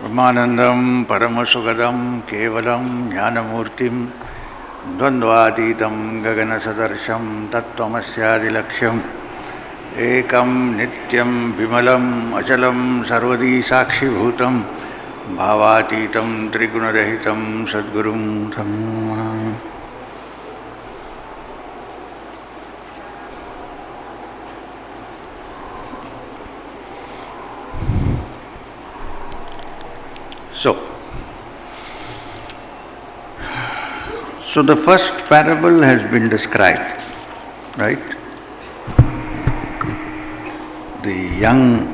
Brahmanandam Paramasugadam Kevalam Jnanamurtim Dvandvatitam Gaganasadarsham Tattvamasyaadilaksham Ekam Nityam Vimalam Achalam Sarvadi Sakshibhutam Bhavatitam Trigunaраhitam Sadgurum Brahma. So the first parable has been described, right? The young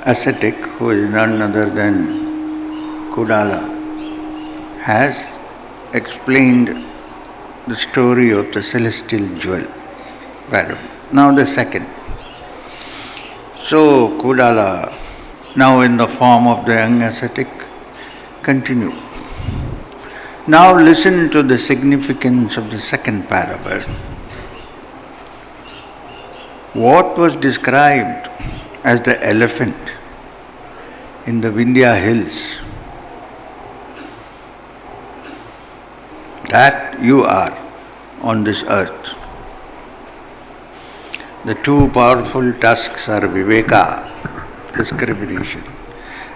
ascetic, who is none other than Cudala, has explained the story of the celestial jewel parable. Now the second. So Cudala, now in the form of the young ascetic, continue. Now listen to the significance of the second parable. What was described as the elephant in the Vindhya hills, that you are on this earth. The two powerful tusks are Viveka, discrimination,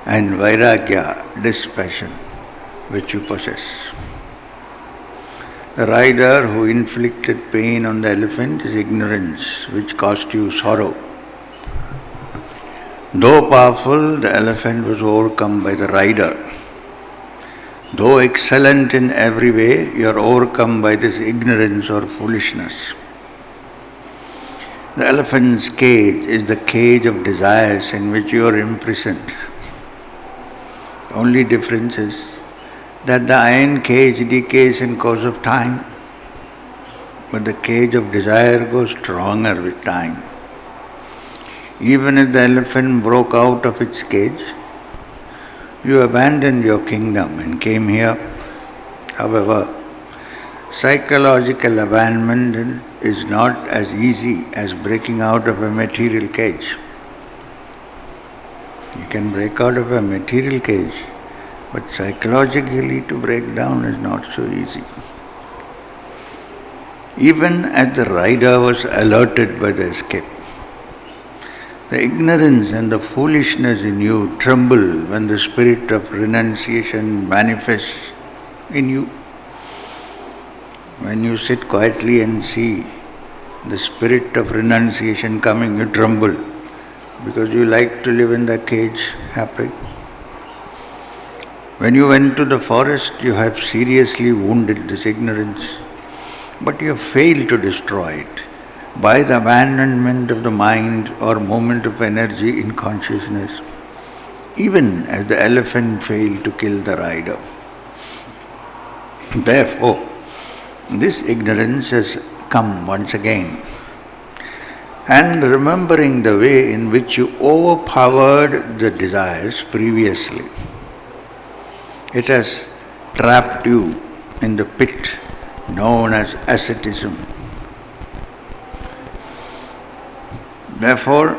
and Vairagya, dispassion, which you possess. The rider who inflicted pain on the elephant is ignorance, which caused you sorrow. Though powerful, the elephant was overcome by the rider. Though excellent in every way, you are overcome by this ignorance or foolishness. The elephant's cage is the cage of desires in which you are imprisoned. The only difference is that the iron cage decays in course of time, but the cage of desire goes stronger with time. Even if the elephant broke out of its cage, you abandoned your kingdom and came here. However, psychological abandonment is not as easy as breaking out of a material cage. You can break out of a material cage, but psychologically to break down is not so easy. Even as the rider was alerted by the escape, the ignorance and the foolishness in you tremble when the spirit of renunciation manifests in you. When you sit quietly and see the spirit of renunciation coming, you tremble because you like to live in the cage happy. When you went to the forest, you have seriously wounded this ignorance, but you have failed to destroy it by the abandonment of the mind or movement of energy in consciousness, even as the elephant failed to kill the rider. Therefore, this ignorance has come once again. And remembering the way in which you overpowered the desires previously, it has trapped you in the pit known as asceticism. Therefore,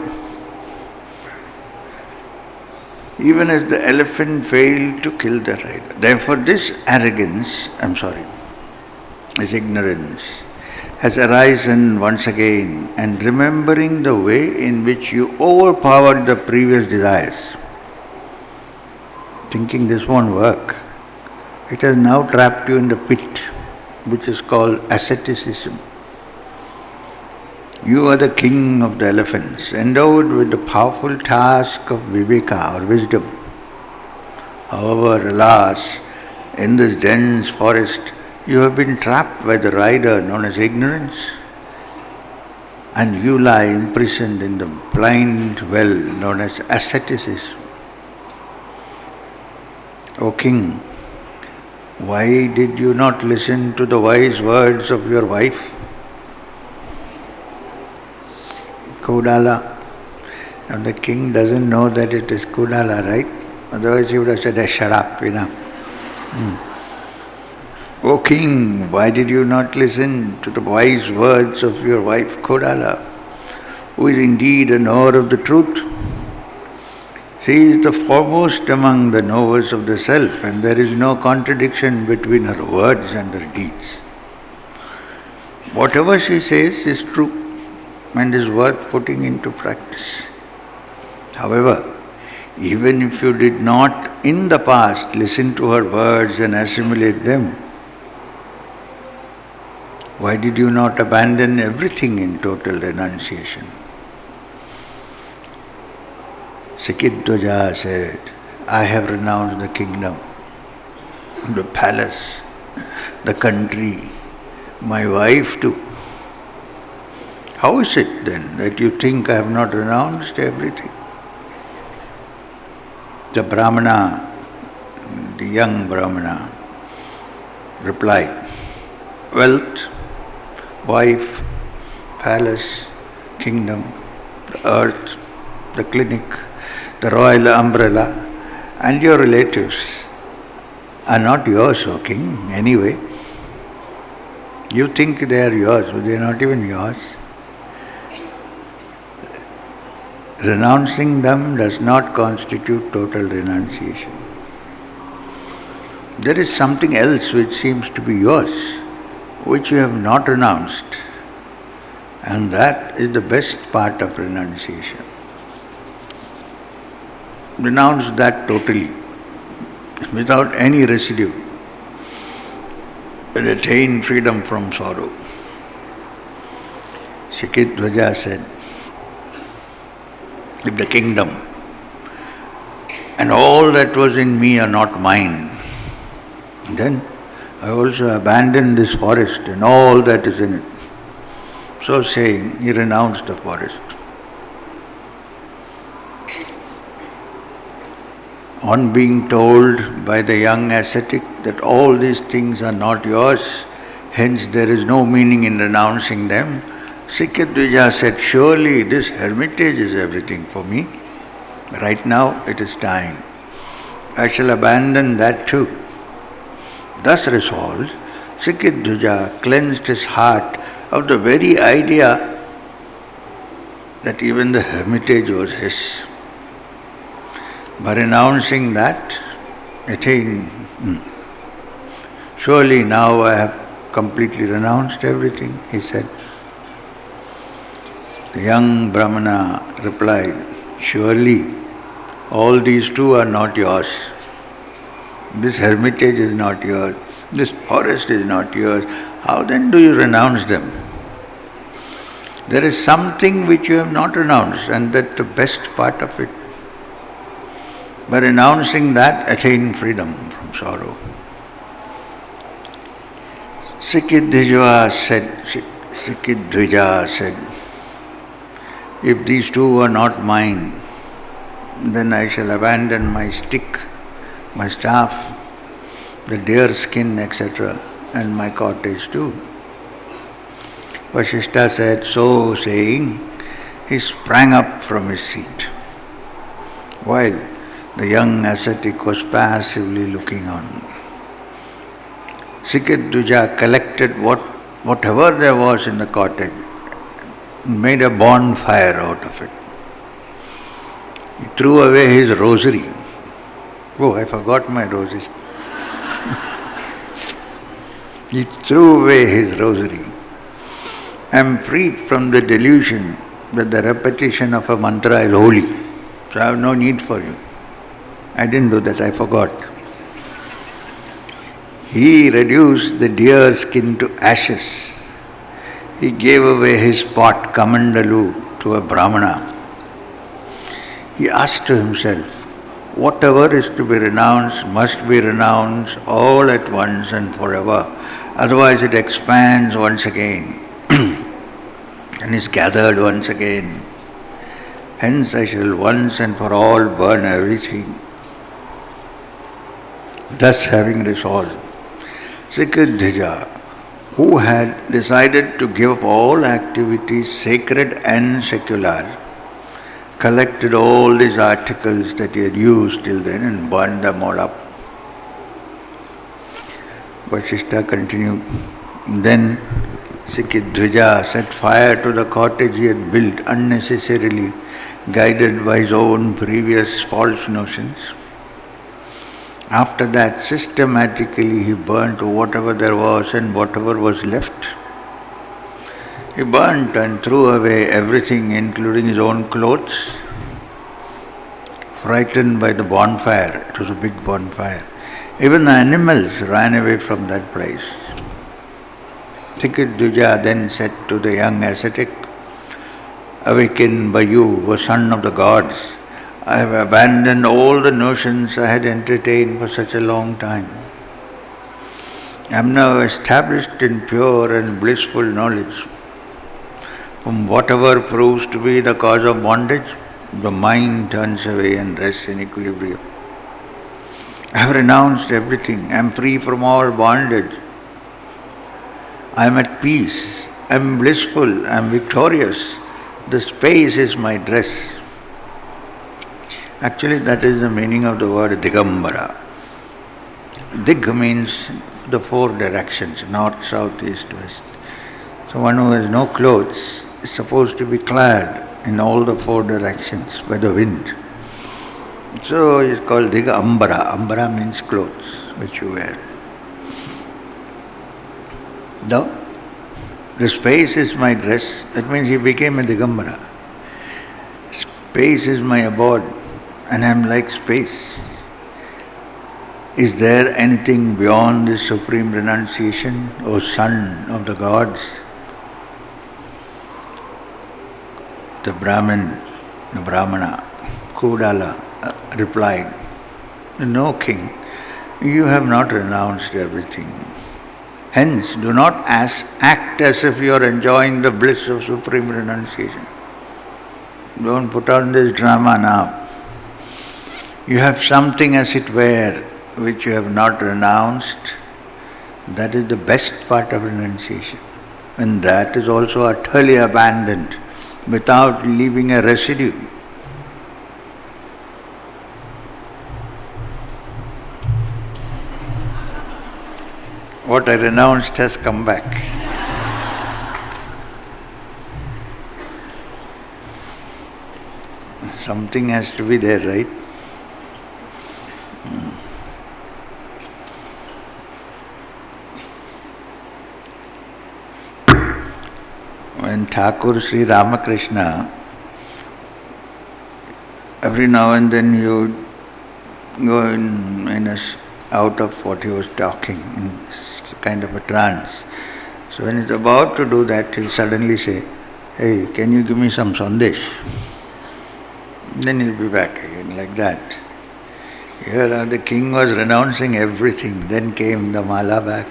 even as the elephant failed to kill the rider, therefore this this ignorance has arisen once again, and remembering the way in which you overpowered the previous desires, thinking this won't work, it has now trapped you in the pit, which is called asceticism. You are the king of the elephants, endowed with the powerful task of viveka or wisdom. However, alas, in this dense forest, you have been trapped by the rider known as ignorance, and you lie imprisoned in the blind well known as asceticism. O king, why did you not listen to the wise words of your wife, Cudala? And the king doesn't know that it is Cudala, right? Otherwise he would have said, shut up, O king, why did you not listen to the wise words of your wife Cudala, who is indeed a knower of the truth? She is the foremost among the knowers of the self, and there is no contradiction between her words and her deeds. Whatever she says is true and is worth putting into practice. However, even if you did not in the past listen to her words and assimilate them, why did you not abandon everything in total renunciation? Shikhidvaja said, I have renounced the kingdom, the palace, the country, my wife too. How is it then that you think I have not renounced everything? The Brahmana, the young Brahmana, replied, wealth, wife, palace, kingdom, the earth, the clinic, the royal umbrella, and your relatives are not yours, O king, anyway. You think they are yours, but they are not even yours. Renouncing them does not constitute total renunciation. There is something else which seems to be yours, which you have not renounced, and that is the best part of renunciation. Renounce that totally, without any residue, and attain freedom from sorrow. Shikhidvaja said, if the kingdom and all that was in me are not mine, then I also abandon this forest and all that is in it. So saying, he renounced the forest. On being told by the young ascetic that all these things are not yours, hence there is no meaning in renouncing them, Shikhidvaja said, surely this hermitage is everything for me. Right now it is time. I shall abandon that too. Thus resolved, Shikhidvaja cleansed his heart of the very idea that even the hermitage was his. By renouncing that, attained, surely now I have completely renounced everything, he said. The young Brahmana replied, surely all these too are not yours. This hermitage is not yours. This forest is not yours. How then do you renounce them? There is something which you have not renounced, and that's the best part of it. By renouncing that, attain freedom from sorrow. Shikhidvaja said, if these two are not mine, then I shall abandon my stick, my staff, the deer skin, etc., and my cottage too. Vasishtha said, so saying, he sprang up from his seat, while the young ascetic was passively looking on. Shikhidvaja collected whatever there was in the cottage, made a bonfire out of it. He threw away his rosary. Oh, I forgot my rosary. He threw away his rosary. I am freed from the delusion that the repetition of a mantra is holy, so I have no need for you. I didn't do that, I forgot. He reduced the deer skin to ashes. He gave away his pot, kamandalu, to a Brahmana. He asked to himself, whatever is to be renounced must be renounced all at once and forever, otherwise it expands once again and is gathered once again. Hence I shall once and for all burn everything. Thus having resolved, Shikhidvaja, who had decided to give up all activities sacred and secular, collected all these articles that he had used till then and burned them all up. Vasishtha continued, then Shikhidvaja set fire to the cottage he had built unnecessarily, guided by his own previous false notions. After that, systematically he burnt whatever there was and whatever was left. He burnt and threw away everything, including his own clothes. Frightened by the bonfire, it was a big bonfire. Even the animals ran away from that place. Shikhidvaja then said to the young ascetic, "Awakened by you, O son of the gods, I have abandoned all the notions I had entertained for such a long time. I am now established in pure and blissful knowledge. From whatever proves to be the cause of bondage, the mind turns away and rests in equilibrium. I have renounced everything. I am free from all bondage. I am at peace. I am blissful. I am victorious. The space is my dress." Actually, that is the meaning of the word Digambara. Dig means the four directions, north, south, east, west. So one who has no clothes is supposed to be clad in all the four directions by the wind. So it's called Digambara. Ambara means clothes which you wear. No? The space is my dress. That means he became a Digambara. Space is my abode, and I am like space. Is there anything beyond this supreme renunciation, O son of the gods? The Brahmana, Cudala, replied, "No, king, you have not renounced everything. Hence, do not act as if you are enjoying the bliss of supreme renunciation. Don't put on this drama now. You have something, as it were, which you have not renounced. That is the best part of renunciation. And that is also utterly abandoned without leaving a residue. What I renounced has come back." Something has to be there, right? When Thakur Sri Ramakrishna, every now and then he would go out of what he was talking, in kind of a trance. So when he's about to do that, he'll suddenly say, "Hey, can you give me some sandesh?" Then he'll be back again, like that. Here the king was renouncing everything, then came the mala back.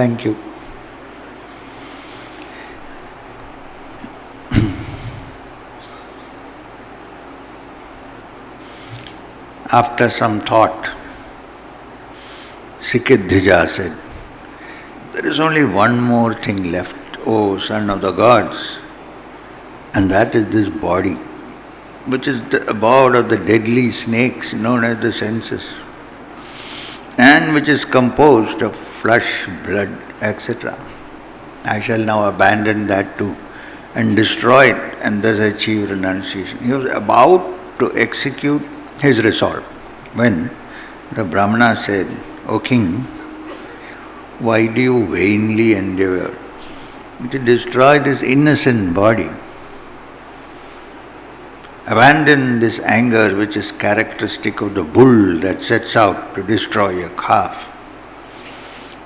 Thank you. After some thought, Shikhidvaja said, "There is only one more thing left, O son of the gods, and that is this body, which is the abode of the deadly snakes known as the senses, and which is composed of flesh, blood, etc. I shall now abandon that too and destroy it and thus achieve renunciation." He was about to execute his resolve when the Brahmana said, "O king, why do you vainly endeavor to destroy this innocent body? Abandon this anger which is characteristic of the bull that sets out to destroy a calf.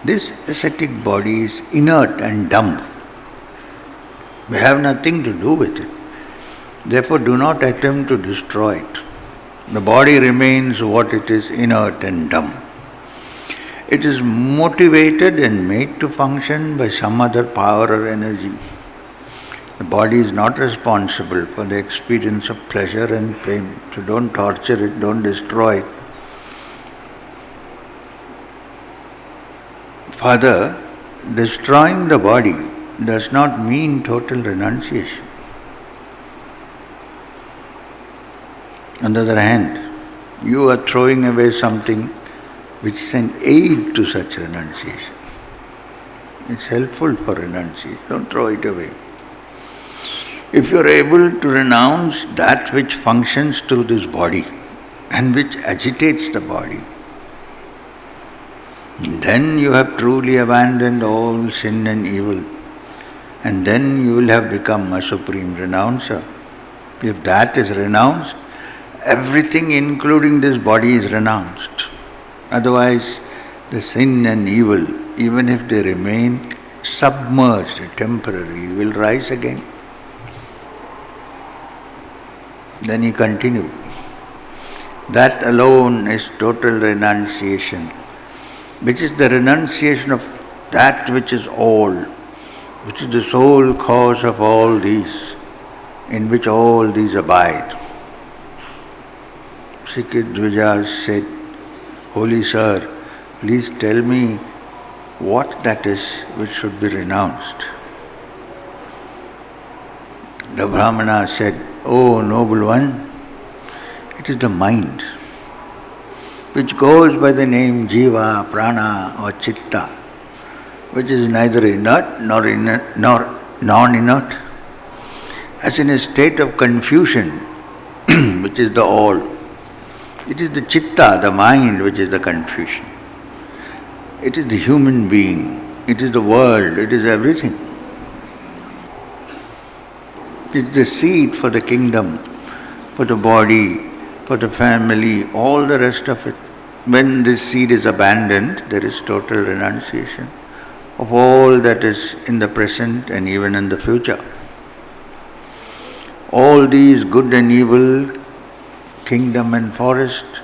This ascetic body is inert and dumb. We have nothing to do with it. Therefore do not attempt to destroy it. The body remains what it is, inert and dumb. It is motivated and made to function by some other power or energy. The body is not responsible for the experience of pleasure and pain. So don't torture it, don't destroy it. Further, destroying the body does not mean total renunciation. On the other hand, you are throwing away something which is an aid to such renunciation. It's helpful for renunciation. Don't throw it away. If you are able to renounce that which functions through this body and which agitates the body, then you have truly abandoned all sin and evil, and then you will have become a supreme renouncer. If that is renounced, everything including this body is renounced. Otherwise, the sin and evil, even if they remain submerged temporarily, will rise again. Then he continued, that alone is total renunciation, which is the renunciation of that which is all, which is the sole cause of all these, in which all these abide. Shikhidvaja said, Holy Sir, please tell me what that is which should be renounced. The Brahmana said, O noble one, it is the mind, which goes by the name Jiva, Prana or Chitta, which is neither inert nor non-inert, as in a state of confusion, which is the all. It is the Chitta, the mind, which is the confusion. It is the human being, it is the world, it is everything. It is the seed for the kingdom, for the body, for the family, all the rest of it. When this seed is abandoned, there is total renunciation of all that is in the present and even in the future. All these good and evil, kingdom and forest,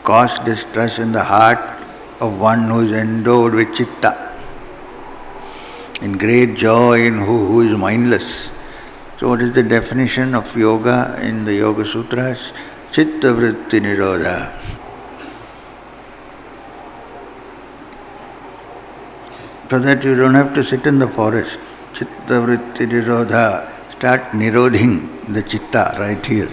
cause distress in the heart of one who is endowed with chitta, in great joy in who is mindless. So what is the definition of yoga in the Yoga Sutras? Chitta vritti nirodha. So that you don't have to sit in the forest. Chitta vritti nirodha. Start nirodhing the chitta right here.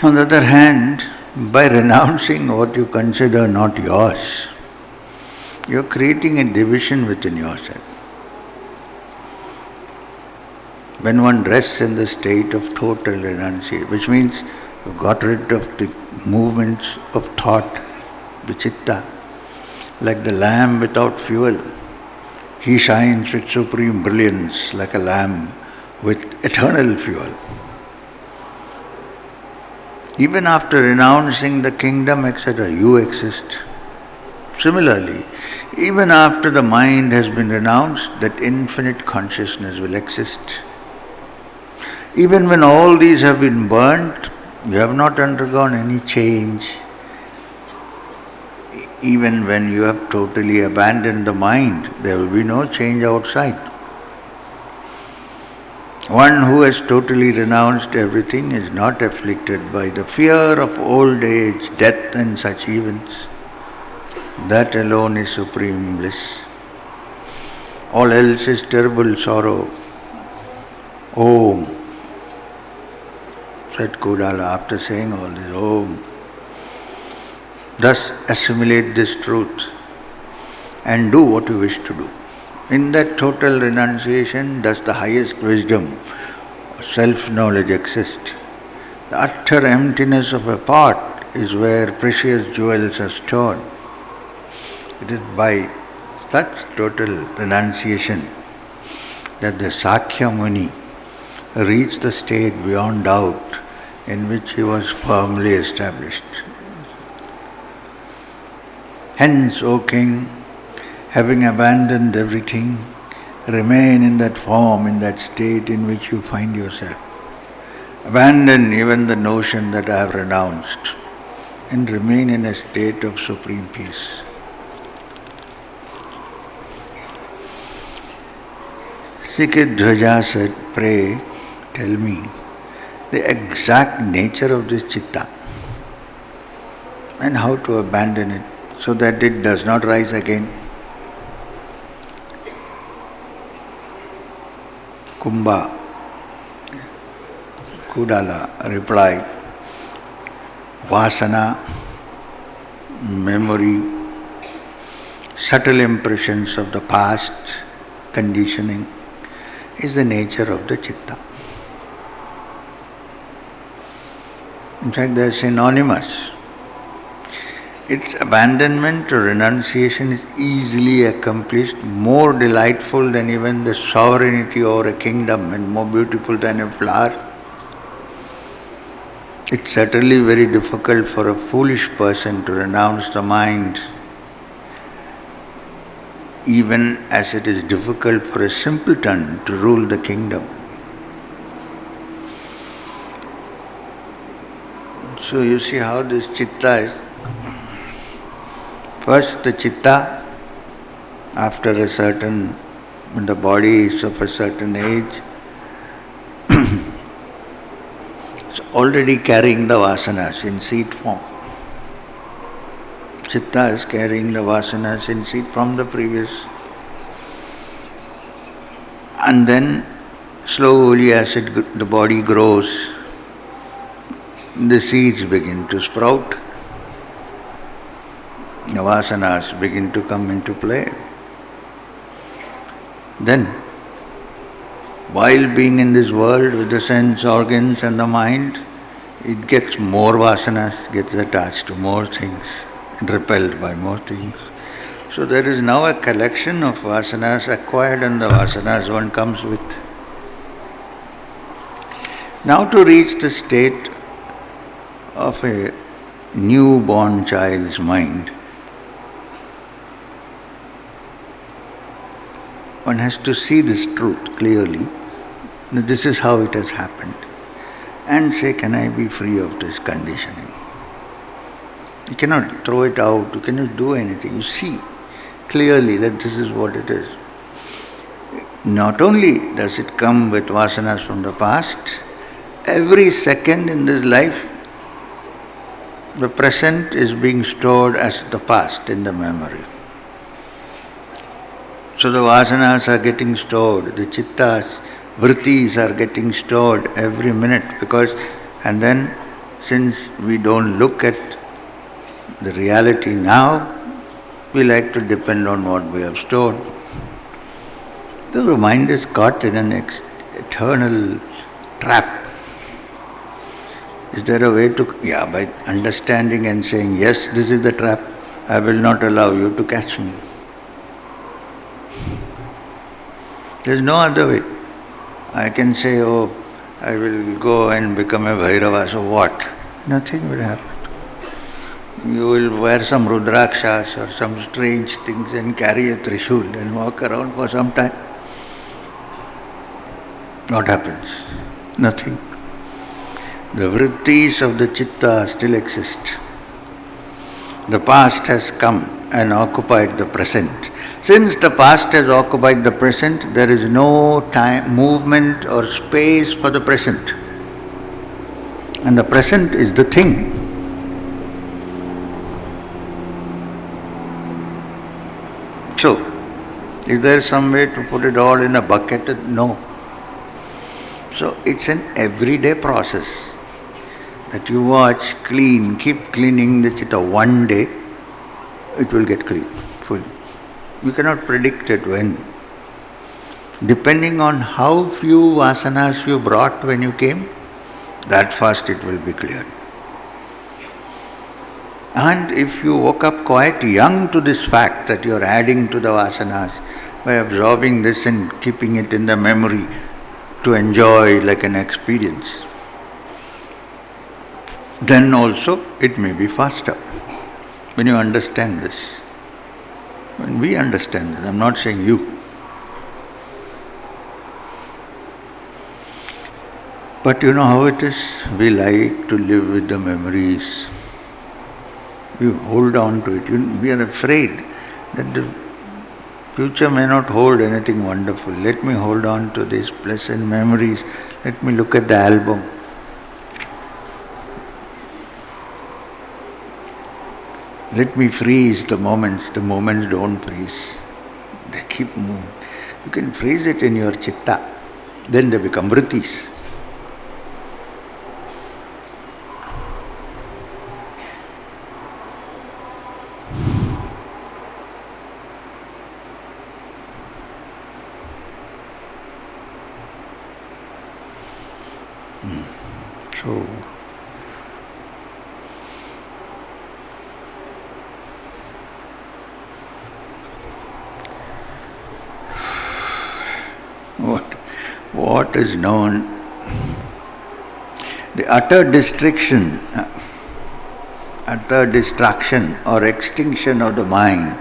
On the other hand, by renouncing what you consider not yours, you are creating a division within yourself. When one rests in the state of total renunciation, which means you got rid of the movements of thought, the chitta, like the lamp without fuel. He shines with supreme brilliance like a lamp with eternal fuel. Even after renouncing the kingdom, etc., you exist. Similarly, even after the mind has been renounced, that infinite consciousness will exist. Even when all these have been burnt, you have not undergone any change. Even when you have totally abandoned the mind, there will be no change outside. One who has totally renounced everything is not afflicted by the fear of old age, death and such events. That alone is supreme bliss. All else is terrible sorrow. Om, said Cudala after saying all this. Om. Thus assimilate this truth and do what you wish to do. In that total renunciation does the highest wisdom, self-knowledge exist. The utter emptiness of a pot is where precious jewels are stored. It is by such total renunciation that the Sakya Muni reached the state beyond doubt in which he was firmly established. Hence, O king, having abandoned everything, remain in that form, in that state in which you find yourself. Abandon even the notion that I have renounced and remain in a state of supreme peace. Shikhidvaja said, pray, tell me the exact nature of this chitta and how to abandon it so that it does not rise again. Kumbha, Cudala replied, vasana, memory, subtle impressions of the past, conditioning, is the nature of the chitta. In fact, they are synonymous. Its abandonment or renunciation is easily accomplished, more delightful than even the sovereignty over a kingdom and more beautiful than a flower. It's certainly very difficult for a foolish person to renounce the mind, even as it is difficult for a simpleton to rule the kingdom. So you see how this chitta is. First the chitta, after a certain, when the body is of a certain age, it's already carrying the vasanas in seed form. Chitta is carrying the vasanas in seed from the previous. And then slowly as the body grows, the seeds begin to sprout. The vasanas begin to come into play. Then, while being in this world with the sense organs and the mind, it gets more vasanas, gets attached to more things and repelled by more things. So there is now a collection of vasanas acquired and the vasanas one comes with. Now to reach the state of a newborn child's mind, one has to see this truth clearly, that this is how it has happened, and say, can I be free of this conditioning? You cannot throw it out, you cannot do anything. You see clearly that this is what it is. Not only does it come with vasanas from the past, every second in this life, the present is being stored as the past in the memory. So the vasanas are getting stored, the chittas, vrittis are getting stored every minute and then since we don't look at the reality now, we like to depend on what we have stored. So the mind is caught in an eternal trap. Is there a way to, by understanding and saying, yes, this is the trap, I will not allow you to catch me. There is no other way. I can say, I will go and become a Bhairava, so what? Nothing will happen. You will wear some Rudrakshas or some strange things and carry a Trishul and walk around for some time. What happens? Nothing. The vrittis of the chitta still exist. The past has come and occupied the present. Since the past has occupied the present, there is no time, movement or space for the present. And the present is the thing. So, is there some way to put it all in a bucket? No. So, it's an everyday process that you watch, clean, keep cleaning the chitta. One day, it will get clean, fully. You cannot predict it when. Depending on how few vasanas you brought when you came, that fast it will be cleared. And if you woke up quite young to this fact that you are adding to the vasanas by absorbing this and keeping it in the memory to enjoy like an experience, then also it may be faster when you understand this. When we understand this, I'm not saying you. But you know how it is? We like to live with the memories. We hold on to it. We are afraid that the future may not hold anything wonderful. Let me hold on to these pleasant memories. Let me look at the album. Let me freeze the moments. The moments don't freeze. They keep moving. You can freeze it in your chitta. Then they become vrittis. So, what is known, the utter distraction or extinction of the mind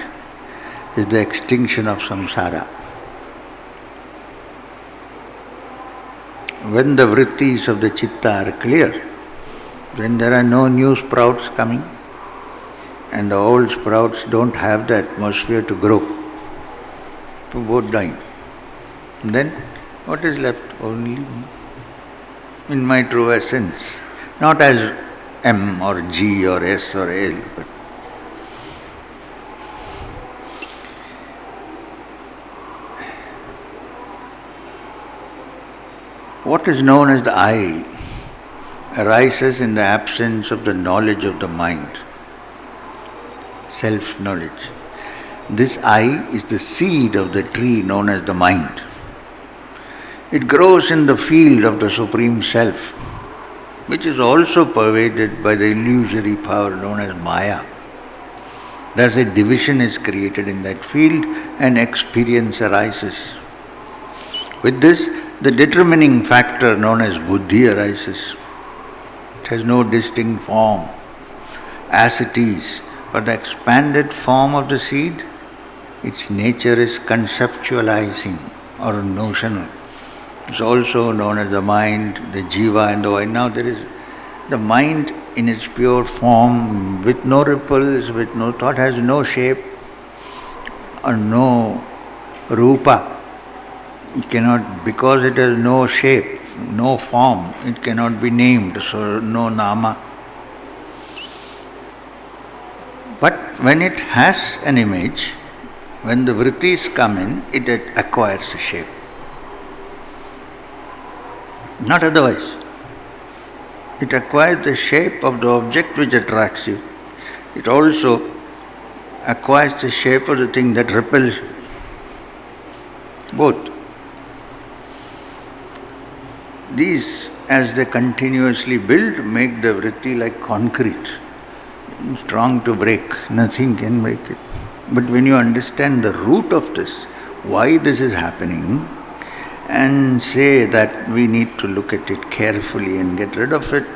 is the extinction of samsara. When the vrittis of the chitta are clear, then there are no new sprouts coming, and the old sprouts don't have the atmosphere to grow, to both dying. Then what is left? Only in my true essence, not as M or G or S or L, but what is known as the I arises in the absence of the knowledge of the mind, self-knowledge. This I is the seed of the tree known as the mind. It grows in the field of the Supreme Self, which is also pervaded by the illusory power known as Maya. Thus a division is created in that field and experience arises. With this, the determining factor known as buddhi arises. It has no distinct form, as it is, but the expanded form of the seed, its nature is conceptualizing or notional. It's also known as the mind, the jiva and the void. Now there is the mind in its pure form, with no ripples, with no thought, has no shape or no rupa. It cannot, because it has no shape, no form, it cannot be named, so no nama. But when it has an image, when the vrittis come in, it acquires a shape. Not otherwise. It acquires the shape of the object which attracts you. It also acquires the shape of the thing that repels you. Both. These, as they continuously build, make the vritti like concrete, strong to break. Nothing can break it. But when you understand the root of this, why this is happening, and say that we need to look at it carefully and get rid of it,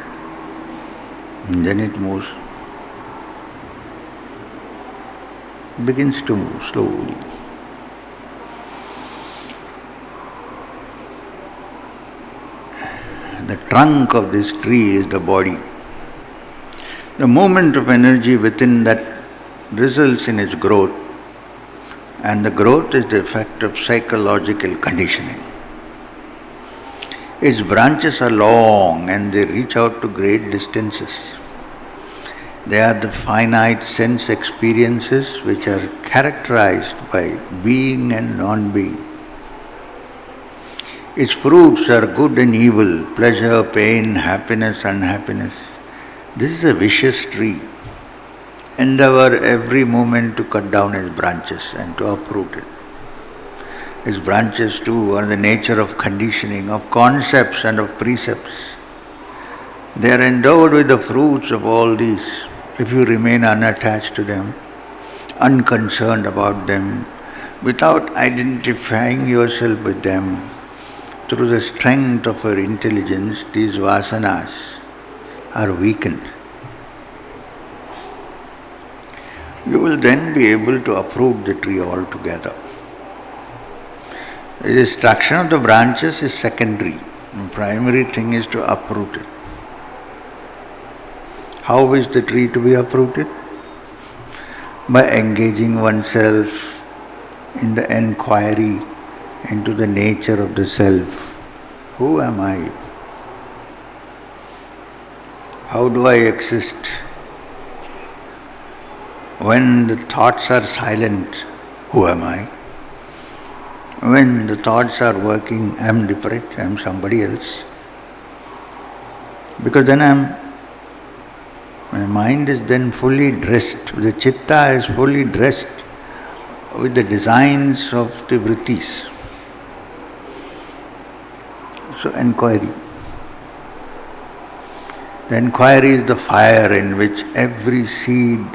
then it moves. It begins to move slowly. The trunk of this tree is the body. The movement of energy within that results in its growth, and the growth is the effect of psychological conditioning. Its branches are long and they reach out to great distances. They are the finite sense experiences which are characterized by being and non-being. Its fruits are good and evil, pleasure, pain, happiness, unhappiness. This is a vicious tree. Endeavor every moment to cut down its branches and to uproot it. Its branches too are the nature of conditioning, of concepts and of precepts. They are endowed with the fruits of all these. If you remain unattached to them, unconcerned about them, without identifying yourself with them, through the strength of your intelligence, these vasanas are weakened. You will then be able to uproot the tree altogether. The destruction of the branches is secondary. The primary thing is to uproot it. How is the tree to be uprooted? By engaging oneself in the enquiry into the nature of the self. Who am I? How do I exist? When the thoughts are silent, who am I? When the thoughts are working, I am different, I am somebody else. Because then my mind is then fully dressed, the chitta is fully dressed with the designs of the vrittis. So, inquiry. The inquiry is the fire in which every seed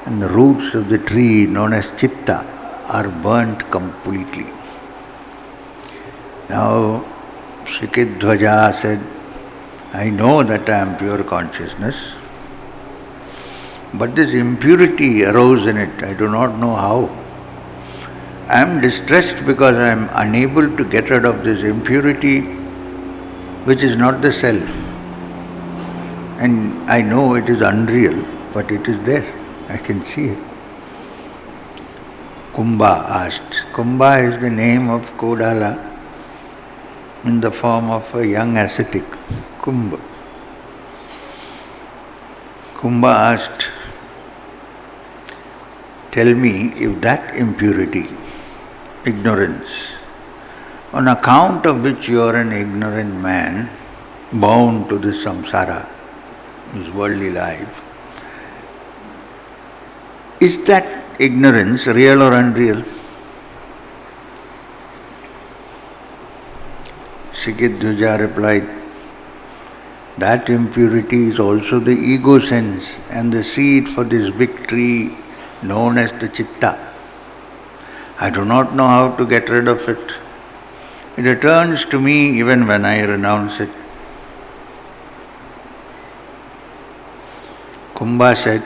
and the roots of the tree known as chitta are burnt completely. Now, Shikhidvaja said, I know that I am pure consciousness, but this impurity arose in it. I do not know how. I am distressed because I am unable to get rid of this impurity, which is not the self. And I know it is unreal, but it is there. I can see it. Kumbha asked. Kumbha is the name of Cudala in the form of a young ascetic. Kumbha. Kumbha asked, tell me if that impurity, ignorance, on account of which you are an ignorant man, bound to this samsara, this worldly life, is that ignorance real or unreal? Shikhidvaja replied, that impurity is also the ego sense and the seed for this big tree known as the chitta. I do not know how to get rid of it. It returns to me even when I renounce it. Kumbha said,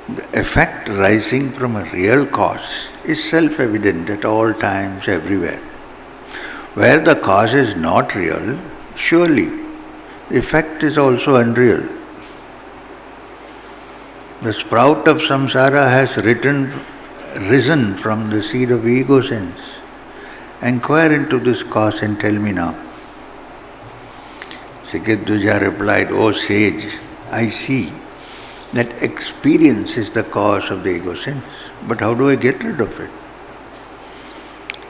the effect rising from a real cause is self-evident at all times, everywhere. Where the cause is not real, surely the effect is also unreal. The sprout of samsara has risen from the seed of ego sense. Inquire into this cause and tell me now. Shikhidvaja replied, O sage, I see that experience is the cause of the ego sense. But how do I get rid of it?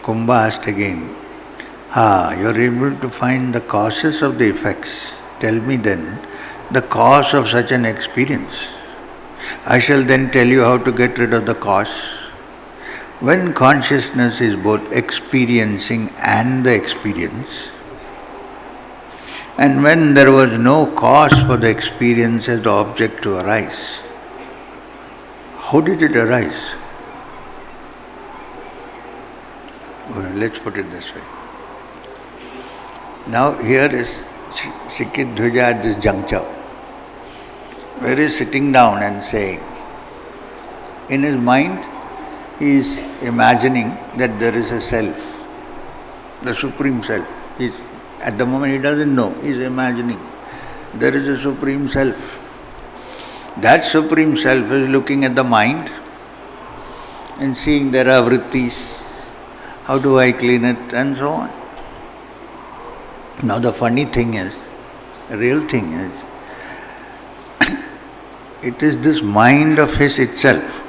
Kumbha asked again, you are able to find the causes of the effects. Tell me then the cause of such an experience. I shall then tell you how to get rid of the cause. When consciousness is both experiencing and the experience, and when there was no cause for the experience as the object to arise, how did it arise? Well, let's put it this way. Now here is Shikhidvaja at this juncture, where he is sitting down and saying, in his mind he is imagining that there is a self, the supreme self. At the moment he doesn't know, he is imagining there is a supreme self. That supreme self is looking at the mind and seeing there are vrittis, how do I clean it, and so on. Now the funny thing is, the real thing is, it is this mind of his itself,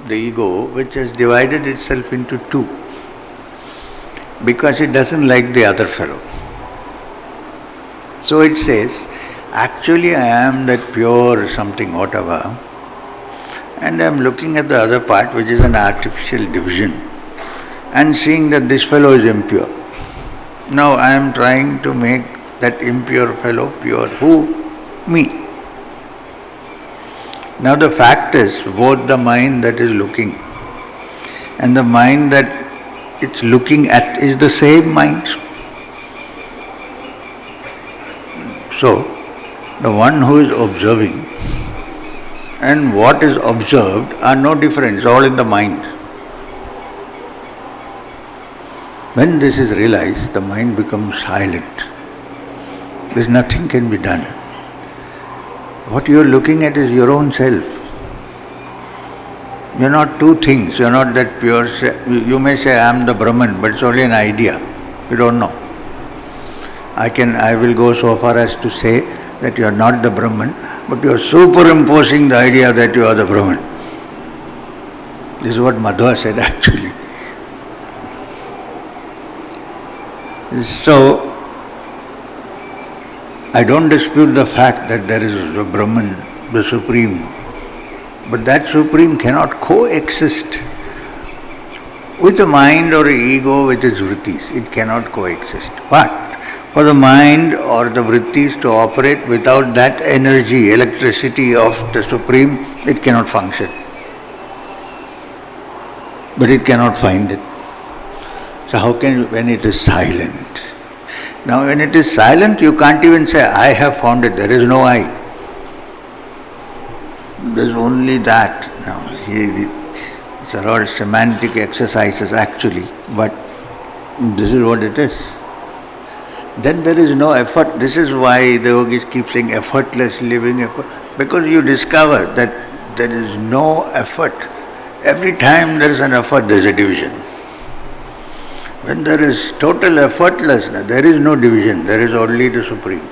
the ego, which has divided itself into two, because it doesn't like the other fellow. So it says, actually I am that pure something, whatever, and I am looking at the other part, which is an artificial division, and seeing that this fellow is impure. Now I am trying to make that impure fellow pure. Who? Me. Now the fact is, both the mind that is looking and the mind that it's looking at is the same mind. So, the one who is observing and what is observed are no different, it's all in the mind. When this is realized, the mind becomes silent. There is nothing can be done. What you are looking at is your own self. You are not two things. You are not that pure self. You may say, I am the Brahman, but it's only an idea. You don't know. I will go so far as to say that you are not the Brahman, but you are superimposing the idea that you are the Brahman. This is what Madhva said actually. So, I don't dispute the fact that there is a Brahman, the Supreme, but that Supreme cannot coexist with the mind or ego with its vrittis. It cannot coexist. But For the mind or the vrittis to operate without that energy, electricity of the Supreme, it cannot function. But it cannot find it. So how can you, when it is silent? Now when it is silent, you can't even say, I have found it. There is no I. There is only that. Now, these are all semantic exercises actually, but this is what it is. Then there is no effort. This is why the yogis keep saying effortless living, because you discover that there is no effort. Every time there is an effort, there is a division. When there is total effortlessness, there is no division, there is only the Supreme.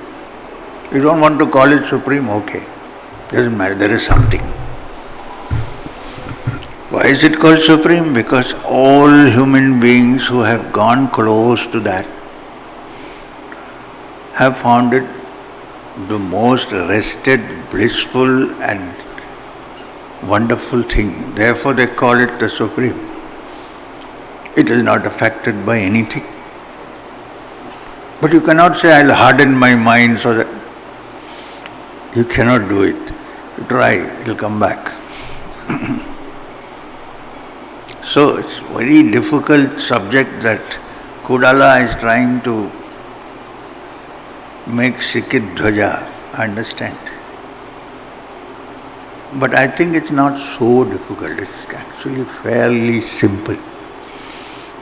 You don't want to call it Supreme, okay. Doesn't matter, there is something. Why is it called Supreme? Because all human beings who have gone close to that have found it the most rested, blissful and wonderful thing. Therefore they call it the Supreme. It is not affected by anything. But you cannot say, I'll harden my mind so that... You cannot do it. You try, it will come back. So it's a very difficult subject that Cudala is trying to make Shikhidvaja understand. But I think it's not so difficult, it's actually fairly simple.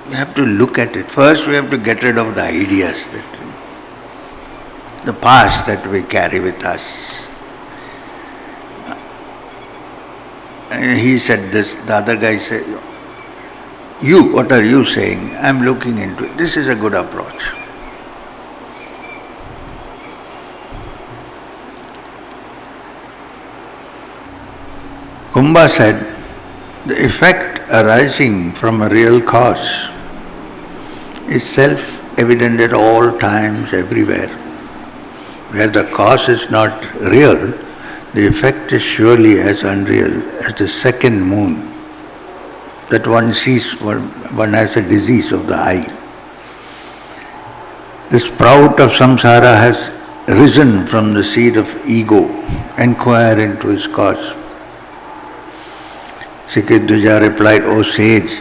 We have to look at it. First we have to get rid of the ideas, the past that we carry with us. And he said this, the other guy said, you, what are you saying? I'm looking into it. This is a good approach. Kumbha said, the effect arising from a real cause is self-evident at all times, everywhere. Where the cause is not real, the effect is surely as unreal as the second moon that one sees one has a disease of the eye. The sprout of samsara has risen from the seed of ego. Inquire into its cause. Shikhidvaja replied, O sage,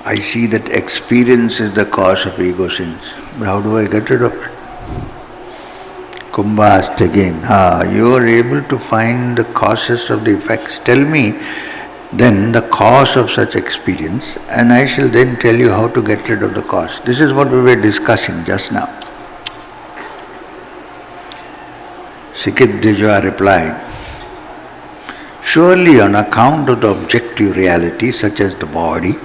I see that experience is the cause of ego sins. But how do I get rid of it? Kumbha asked again, you are able to find the causes of the effects. Tell me then the cause of such experience, and I shall then tell you how to get rid of the cause. This is what we were discussing just now. Shikhidvaja replied, surely on account of the objective reality such as the body,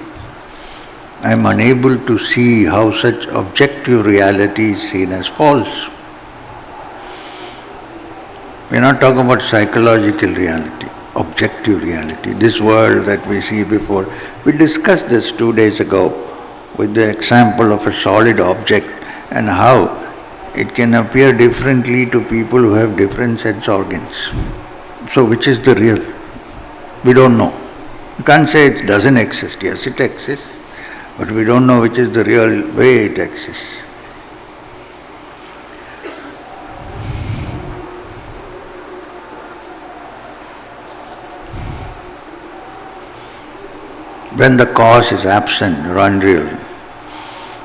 I am unable to see how such objective reality is seen as false. We are not talking about psychological reality, objective reality. This world that we see before, we discussed this 2 days ago with the example of a solid object and how it can appear differently to people who have different sense organs. So which is the real? We don't know. You can't say it doesn't exist. Yes, it exists. But we don't know which is the real way it exists. When the cause is absent or unreal,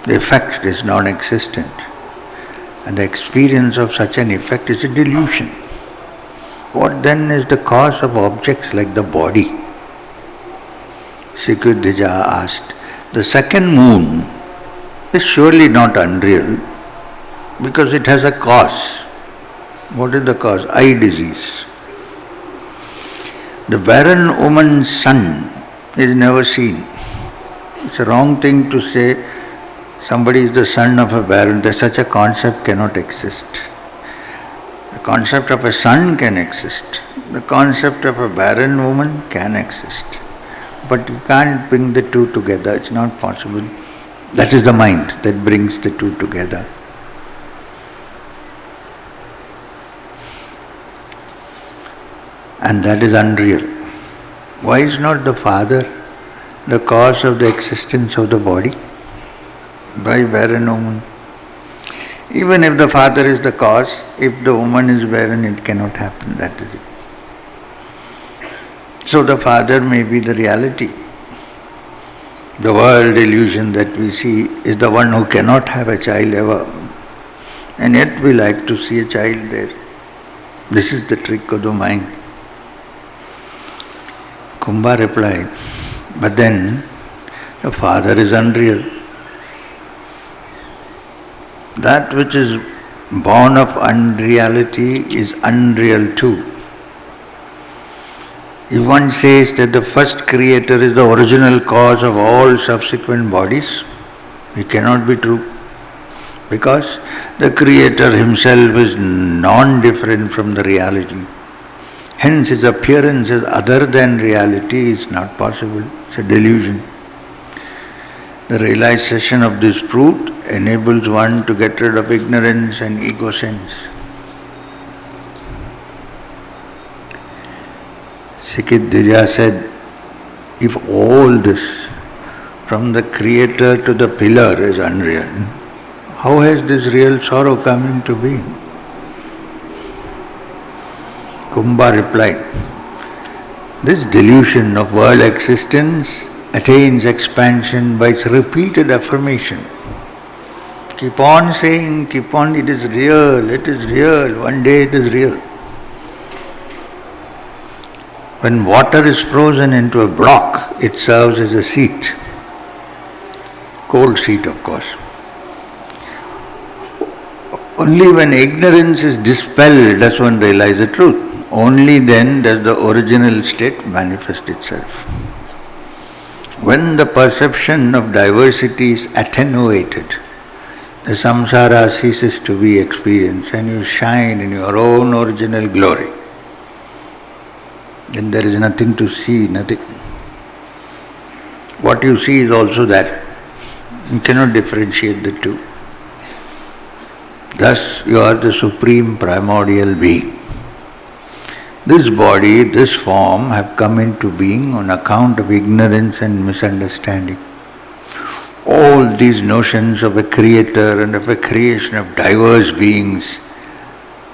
the effect is non-existent. And the experience of such an effect is a delusion. What then is the cause of objects like the body? Shikhidvaja asked, the second moon is surely not unreal because it has a cause. What is the cause? Eye disease. The barren woman's son is never seen. It's a wrong thing to say somebody is the son of a barren. Such a concept cannot exist. The concept of a son can exist. The concept of a barren woman can exist. But you can't bring the two together. It's not possible. That is the mind that brings the two together. And that is unreal. Why is not the father the cause of the existence of the body? Why barren woman? Even if the father is the cause, if the woman is barren, it cannot happen, that is it. So the father may be the reality. The world illusion that we see is the one who cannot have a child ever. And yet we like to see a child there. This is the trick of the mind. Kumbha replied, but then the father is unreal. That which is born of unreality is unreal too. If one says that the first creator is the original cause of all subsequent bodies, it cannot be true. Because the creator himself is non-different from the reality. Hence his appearance as other than reality is not possible. It's a delusion. The realization of this truth enables one to get rid of ignorance and ego sense. Shikhidvaja said, if all this, from the creator to the pillar, is unreal, how has this real sorrow come into being? Kumbha replied, this delusion of world existence attains expansion by its repeated affirmation. Keep on saying, keep on, it is real, one day it is real. When water is frozen into a block, it serves as a seat. Cold seat, of course. Only when ignorance is dispelled does one realize the truth. Only then does the original state manifest itself. When the perception of diversity is attenuated, the samsara ceases to be experienced and you shine in your own original glory. Then there is nothing to see, nothing. What you see is also that. You cannot differentiate the two. Thus you are the supreme primordial being. This body, this form have come into being on account of ignorance and misunderstanding. All these notions of a creator and of a creation of diverse beings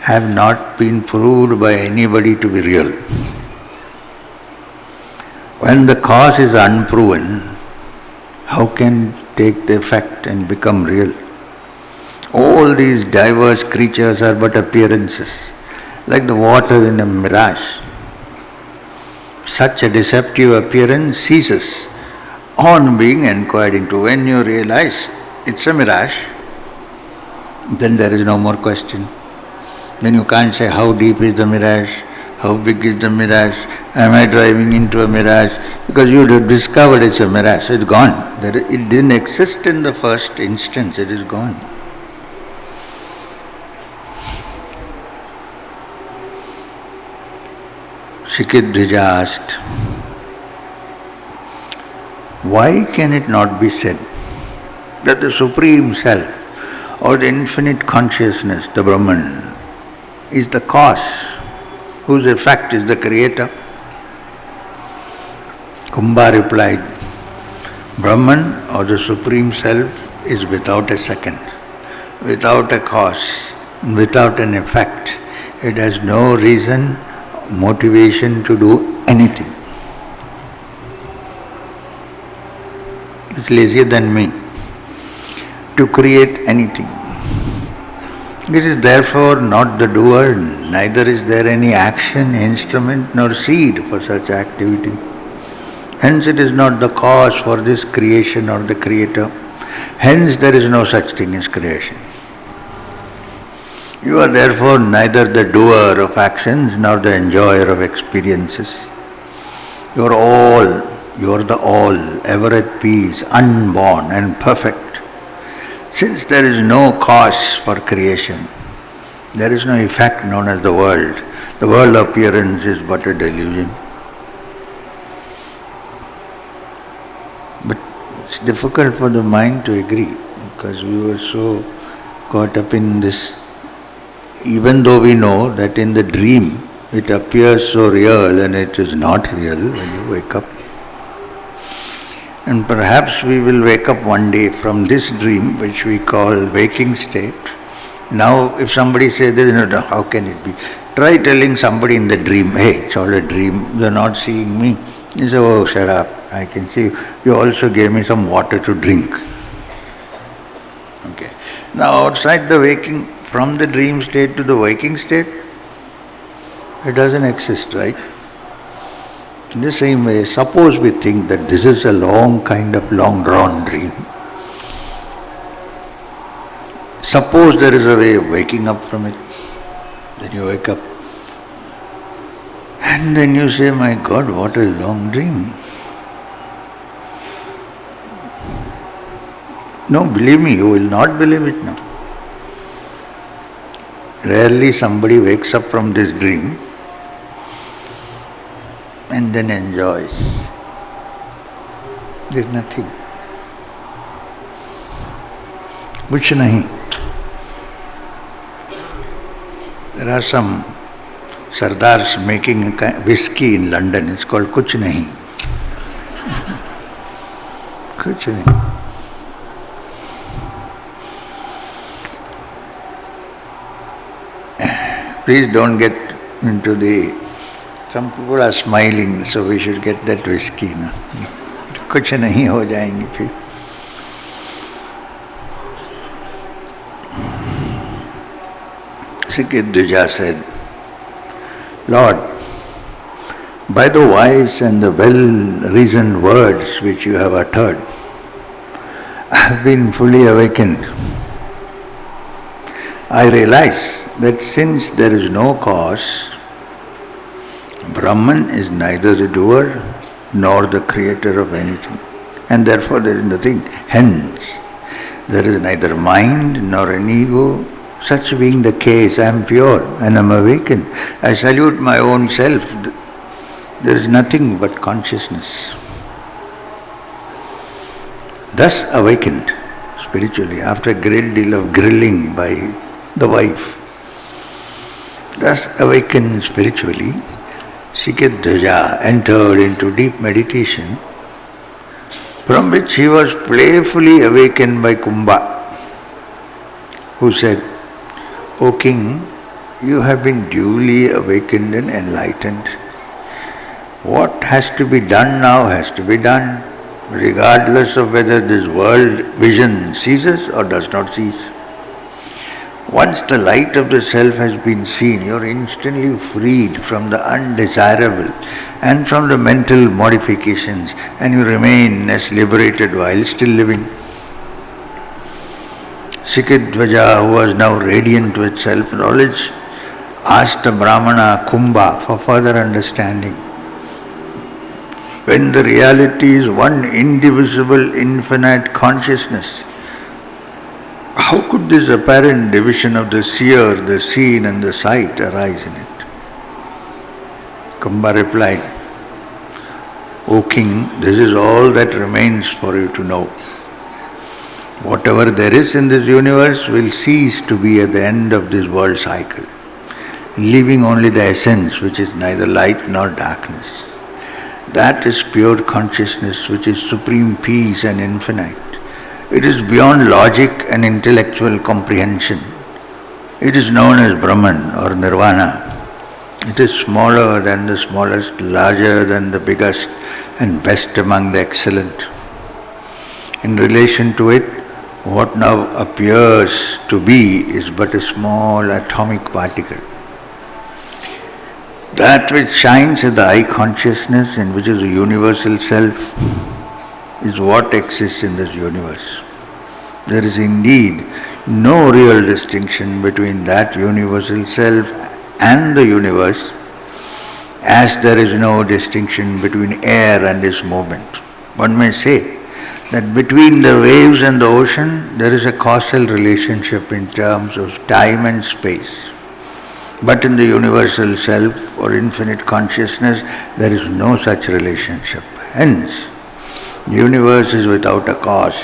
have not been proved by anybody to be real. When the cause is unproven, how can it take the effect and become real? All these diverse creatures are but appearances, like the water in a mirage. Such a deceptive appearance ceases on being inquired into. When you realize it's a mirage, then there is no more question. Then you can't say how deep is the mirage, how big is the mirage, am I driving into a mirage? Because you have discovered it's a mirage, it's gone. It didn't exist in the first instance, it is gone. Shikhidvaja asked, why can it not be said that the Supreme Self or the infinite consciousness, the Brahman, is the cause whose effect is the creator? Kumbha replied, Brahman or the Supreme Self is without a second, without a cause, without an effect. It has no reason, motivation to do anything. It's lazier than me to create anything. This is therefore not the doer, neither is there any action, instrument nor seed for such activity. Hence it is not the cause for this creation or the creator. Hence there is no such thing as creation. You are therefore neither the doer of actions nor the enjoyer of experiences. You are the all, ever at peace, unborn and perfect. Since there is no cause for creation, there is no effect known as the world. The world appearance is but a delusion. But it's difficult for the mind to agree because we were so caught up in this. Even though we know that in the dream it appears so real and it is not real when you wake up. And perhaps we will wake up one day from this dream, which we call waking state, Now, if somebody says, no, how can it be? Try telling somebody in the dream, hey, it's all a dream, you're not seeing me. He says, oh, shut up, I can see you. You also gave me some water to drink. Okay. Now, outside the waking, from the dream state to the waking state, it doesn't exist, right? In the same way, suppose we think that this is a long drawn dream. Suppose there is a way of waking up from it. Then you wake up. And then you say, my God, what a long dream. No, believe me, you will not believe it now. Rarely somebody wakes up from this dream and then enjoys. There's nothing. Kuch nahi. There are some Sardars making a whiskey in London. It's called Kuch Nahi. Kuch Nahi. Please don't get into the... Some people are smiling, so we should get that whiskey. No? Kuch nahi ho jayenge phir. Shikhidvaja said, Lord, by the wise and the well-reasoned words which you have uttered, I have been fully awakened. I realize that since there is no cause, Brahman is neither the doer nor the creator of anything, and therefore there is nothing. Hence, there is neither mind nor an ego. Such being the case, I am pure and I am awakened. I salute my own self. There is nothing but consciousness. Thus awakened spiritually, after a great deal of grilling by the wife, thus awakened spiritually, Shikhidvaja entered into deep meditation, from which he was playfully awakened by Kumbha, who said, O king, you have been duly awakened and enlightened. What has to be done now has to be done, regardless of whether this world vision ceases or does not cease. Once the light of the self has been seen, you are instantly freed from the undesirable and from the mental modifications, and you remain as liberated while still living. Shikhidvaja, who was now radiant with self-knowledge, asked the Brahmana Kumbha for further understanding. When the reality is one indivisible, infinite consciousness, how could this apparent division of the seer, the seen and the sight arise in it? Kumbha replied, O king, this is all that remains for you to know. Whatever there is in this universe will cease to be at the end of this world cycle, leaving only the essence which is neither light nor darkness. That is pure consciousness which is supreme peace and infinite. It is beyond logic and intellectual comprehension. It is known as Brahman or Nirvana. It is smaller than the smallest, larger than the biggest, and best among the excellent. In relation to it, what now appears to be is but a small atomic particle. That which shines at the eye consciousness, and which is the universal self, is what exists in this universe. There is indeed no real distinction between that universal self and the universe, as there is no distinction between air and its movement. One may say that between the waves and the ocean there is a causal relationship in terms of time and space. But in the universal self or infinite consciousness there is no such relationship. Hence, the universe is without a cause.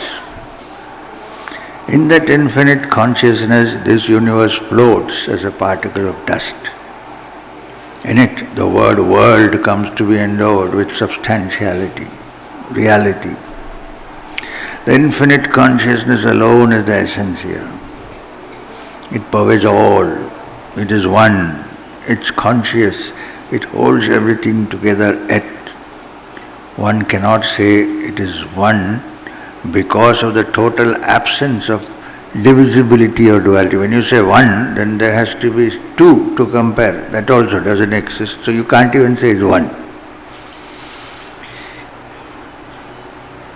In that infinite consciousness, this universe floats as a particle of dust. In it, the word world comes to be endowed with substantiality, reality. The infinite consciousness alone is the essence here. It pervades all. It is one. It's conscious. It holds everything together at. One cannot say it is one because of the total absence of divisibility or duality. When you say one, then there has to be two to compare. That also doesn't exist. So you can't even say it's one.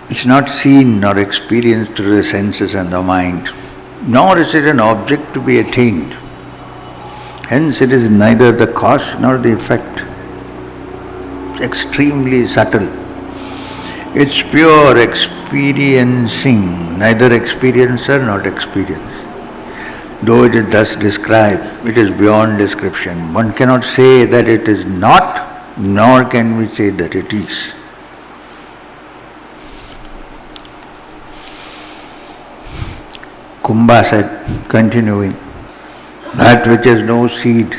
It's not seen nor experienced through the senses and the mind, nor is it an object to be attained. Hence it is neither the cause nor the effect. Extremely subtle. It's pure experiencing, neither experiencer nor experience. Though it is thus described, it is beyond description. One cannot say that it is not, nor can we say that it is. Kumbha said, continuing, that which has no seed,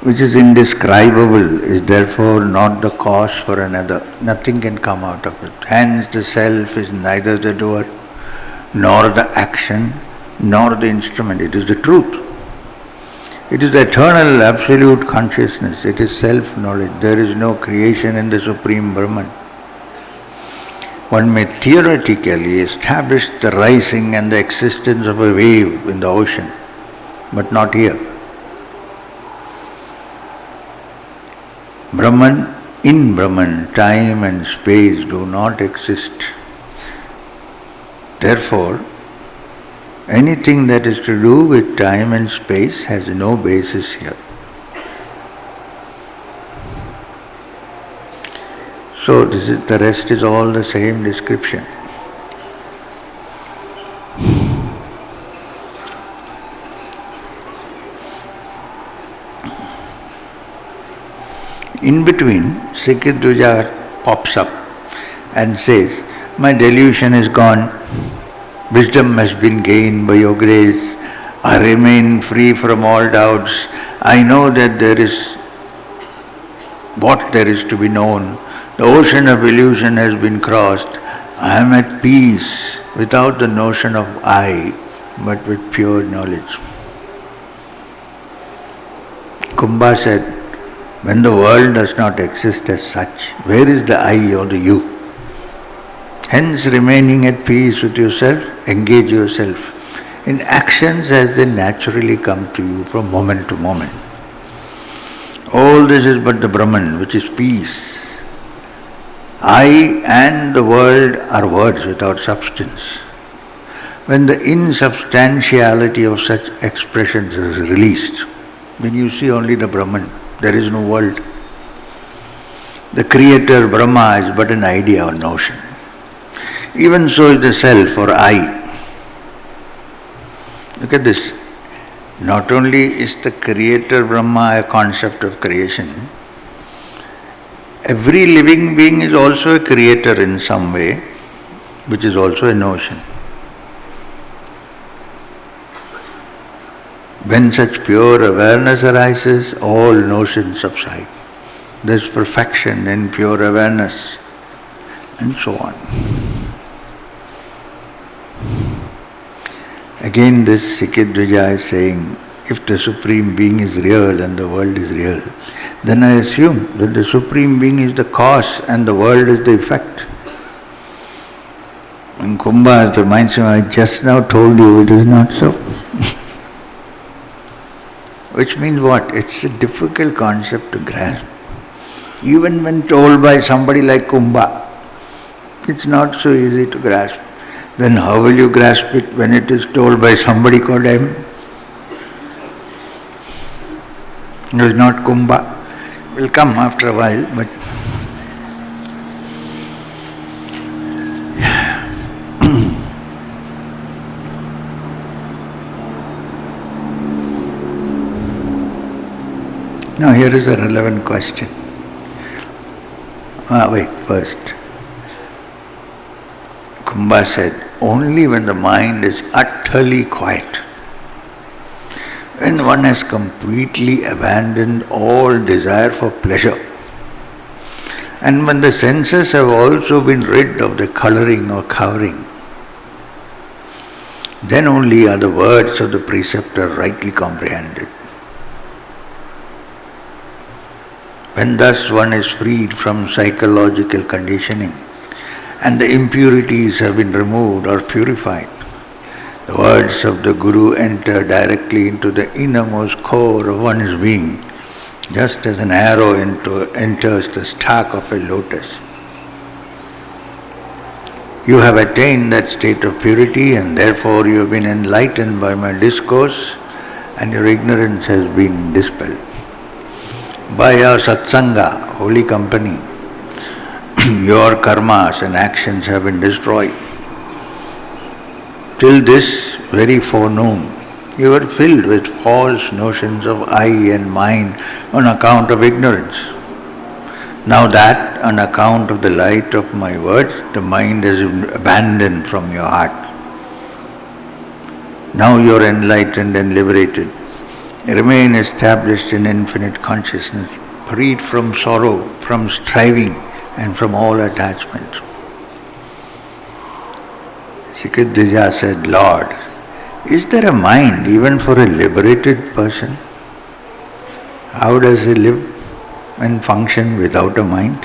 which is indescribable, is therefore not the cause for another. Nothing can come out of it. Hence the self is neither the doer, nor the action, nor the instrument. It is the truth. It is the eternal absolute consciousness. It is self-knowledge. There is no creation in the Supreme Brahman. One may theoretically establish the rising and the existence of a wave in the ocean, but not here. Brahman, in Brahman, time and space do not exist. Therefore, anything that is to do with time and space has no basis here. So the rest is all the same description. In between, Shikhidvaja pops up and says, my delusion is gone, wisdom has been gained by your grace, I remain free from all doubts, I know that there is what there is to be known, the ocean of illusion has been crossed, I am at peace without the notion of I, but with pure knowledge. Kumbha said, when the world does not exist as such, where is the I or the you? Hence, remaining at peace with yourself, engage yourself in actions as they naturally come to you from moment to moment. All this is but the Brahman, which is peace. I and the world are words without substance. When the insubstantiality of such expressions is released, then you see only the Brahman. There is no world. The creator Brahma is but an idea or notion. Even so is the self or I. Look at this. Not only is the creator Brahma a concept of creation, every living being is also a creator in some way, which is also a notion. When such pure awareness arises, all notions subside. There is perfection in pure awareness, and so on. Again, this Shikhidvaja is saying, if the Supreme Being is real and the world is real, then I assume that the Supreme Being is the cause and the world is the effect. And Kumbha reminds him, I just now told you it is not so. Which means what? It's a difficult concept to grasp. Even when told by somebody like Kumbha, it's not so easy to grasp. Then how will you grasp it when it is told by somebody called him? It is not Kumbha. It will come after a while, but now here is a relevant question. First. Kumbha said, only when the mind is utterly quiet, when one has completely abandoned all desire for pleasure, and when the senses have also been rid of the coloring or covering, Then only are the words of the preceptor rightly comprehended. When thus one is freed from psychological conditioning and the impurities have been removed or purified, the words of the Guru enter directly into the innermost core of one's being, just as an arrow enters the stalk of a lotus. You have attained that state of purity, and therefore you have been enlightened by my discourse, and your ignorance has been dispelled. By our satsanga, holy company, your karmas and actions have been destroyed. Till this very forenoon, you were filled with false notions of I and mine on account of ignorance. Now that, on account of the light of my words, the mind has been abandoned from your heart. Now you are enlightened and liberated. Remain established in infinite consciousness, freed from sorrow, from striving, and from all attachment. Shikhidvaja said, Lord, is there a mind even for a liberated person? How does he live and function without a mind?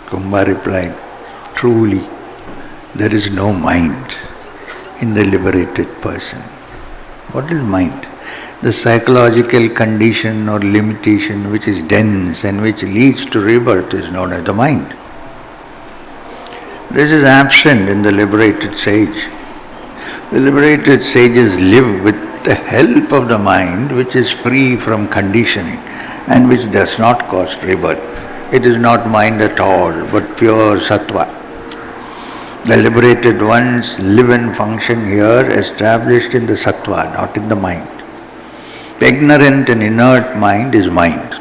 Kumbha replied, truly, there is no mind in the liberated person. What is mind? The psychological condition or limitation which is dense and which leads to rebirth is known as the mind. This is absent in the liberated sage. The liberated sages live with the help of the mind which is free from conditioning and which does not cause rebirth. It is not mind at all, but pure sattva. The liberated ones live and function here established in the sattva, not in the mind. The ignorant and inert mind is mind.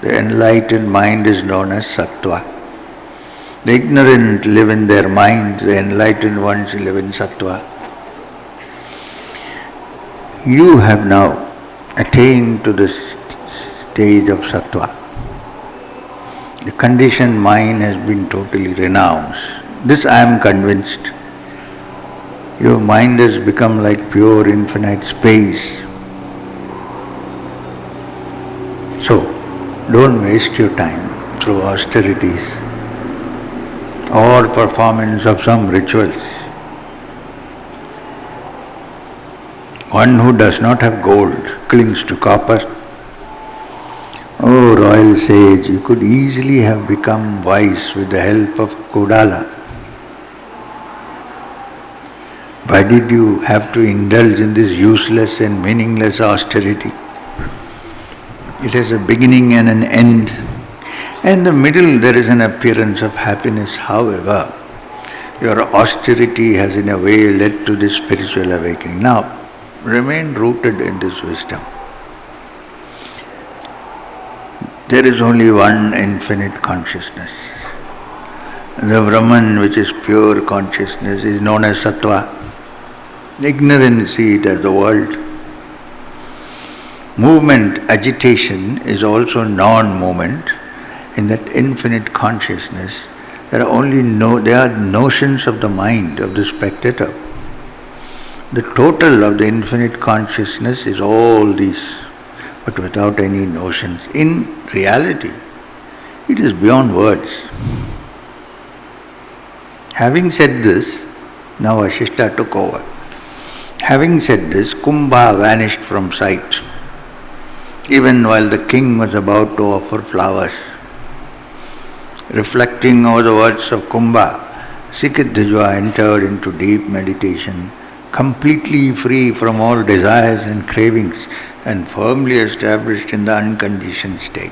The enlightened mind is known as sattva. The ignorant live in their mind, the enlightened ones live in sattva. You have now attained to this stage of sattva. The conditioned mind has been totally renounced. This I am convinced. Your mind has become like pure infinite space. So, don't waste your time through austerities or performance of some rituals. One who does not have gold clings to copper. Oh, royal sage, you could easily have become wise with the help of Cudala. Why did you have to indulge in this useless and meaningless austerity? It has a beginning and an end. In the middle there is an appearance of happiness. However, your austerity has in a way led to this spiritual awakening. Now, remain rooted in this wisdom. There is only one infinite consciousness. The Brahman, which is pure consciousness, is known as sattva. Ignorance see it as the world. Movement, agitation is also non-movement. In that infinite consciousness, there are notions of the mind of the spectator. The total of the infinite consciousness is all these, but without any notions. In reality, it is beyond words. Having said this, now Vasishtha took over. Having said this, Kumbha vanished from sight, even while the king was about to offer flowers. Reflecting over the words of Kumbha, Shikhidvaja entered into deep meditation, completely free from all desires and cravings and firmly established in the unconditioned state.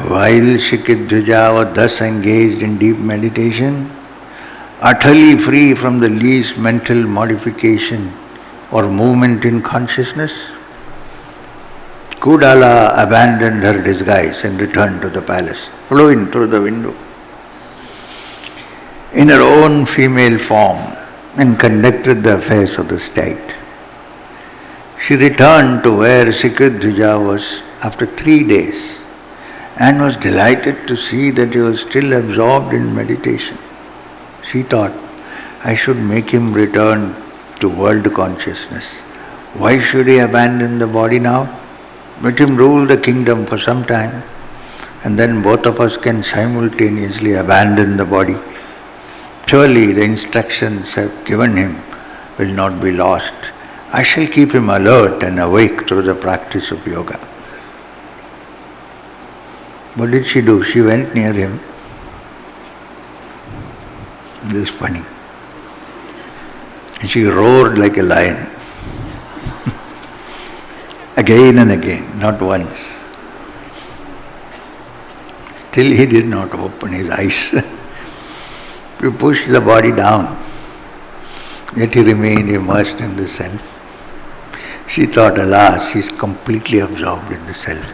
While Shikhidvaja was thus engaged in deep meditation, utterly free from the least mental modification or movement in consciousness, Cudala abandoned her disguise and returned to the palace, flew in through the window in her own female form and conducted the affairs of the state. She returned to where Shikhidvaja was after 3 days and was delighted to see that he was still absorbed in meditation. She thought, I should make him return to world consciousness. Why should he abandon the body now? Let him rule the kingdom for some time, and then both of us can simultaneously abandon the body. Surely the instructions I've given him will not be lost. I shall keep him alert and awake through the practice of yoga. What did she do? She went near him. This is funny. And she roared like a lion. Again and again, not once. Still he did not open his eyes. You push the body down, yet he remained immersed in the self. She thought, alas, he is completely absorbed in the self.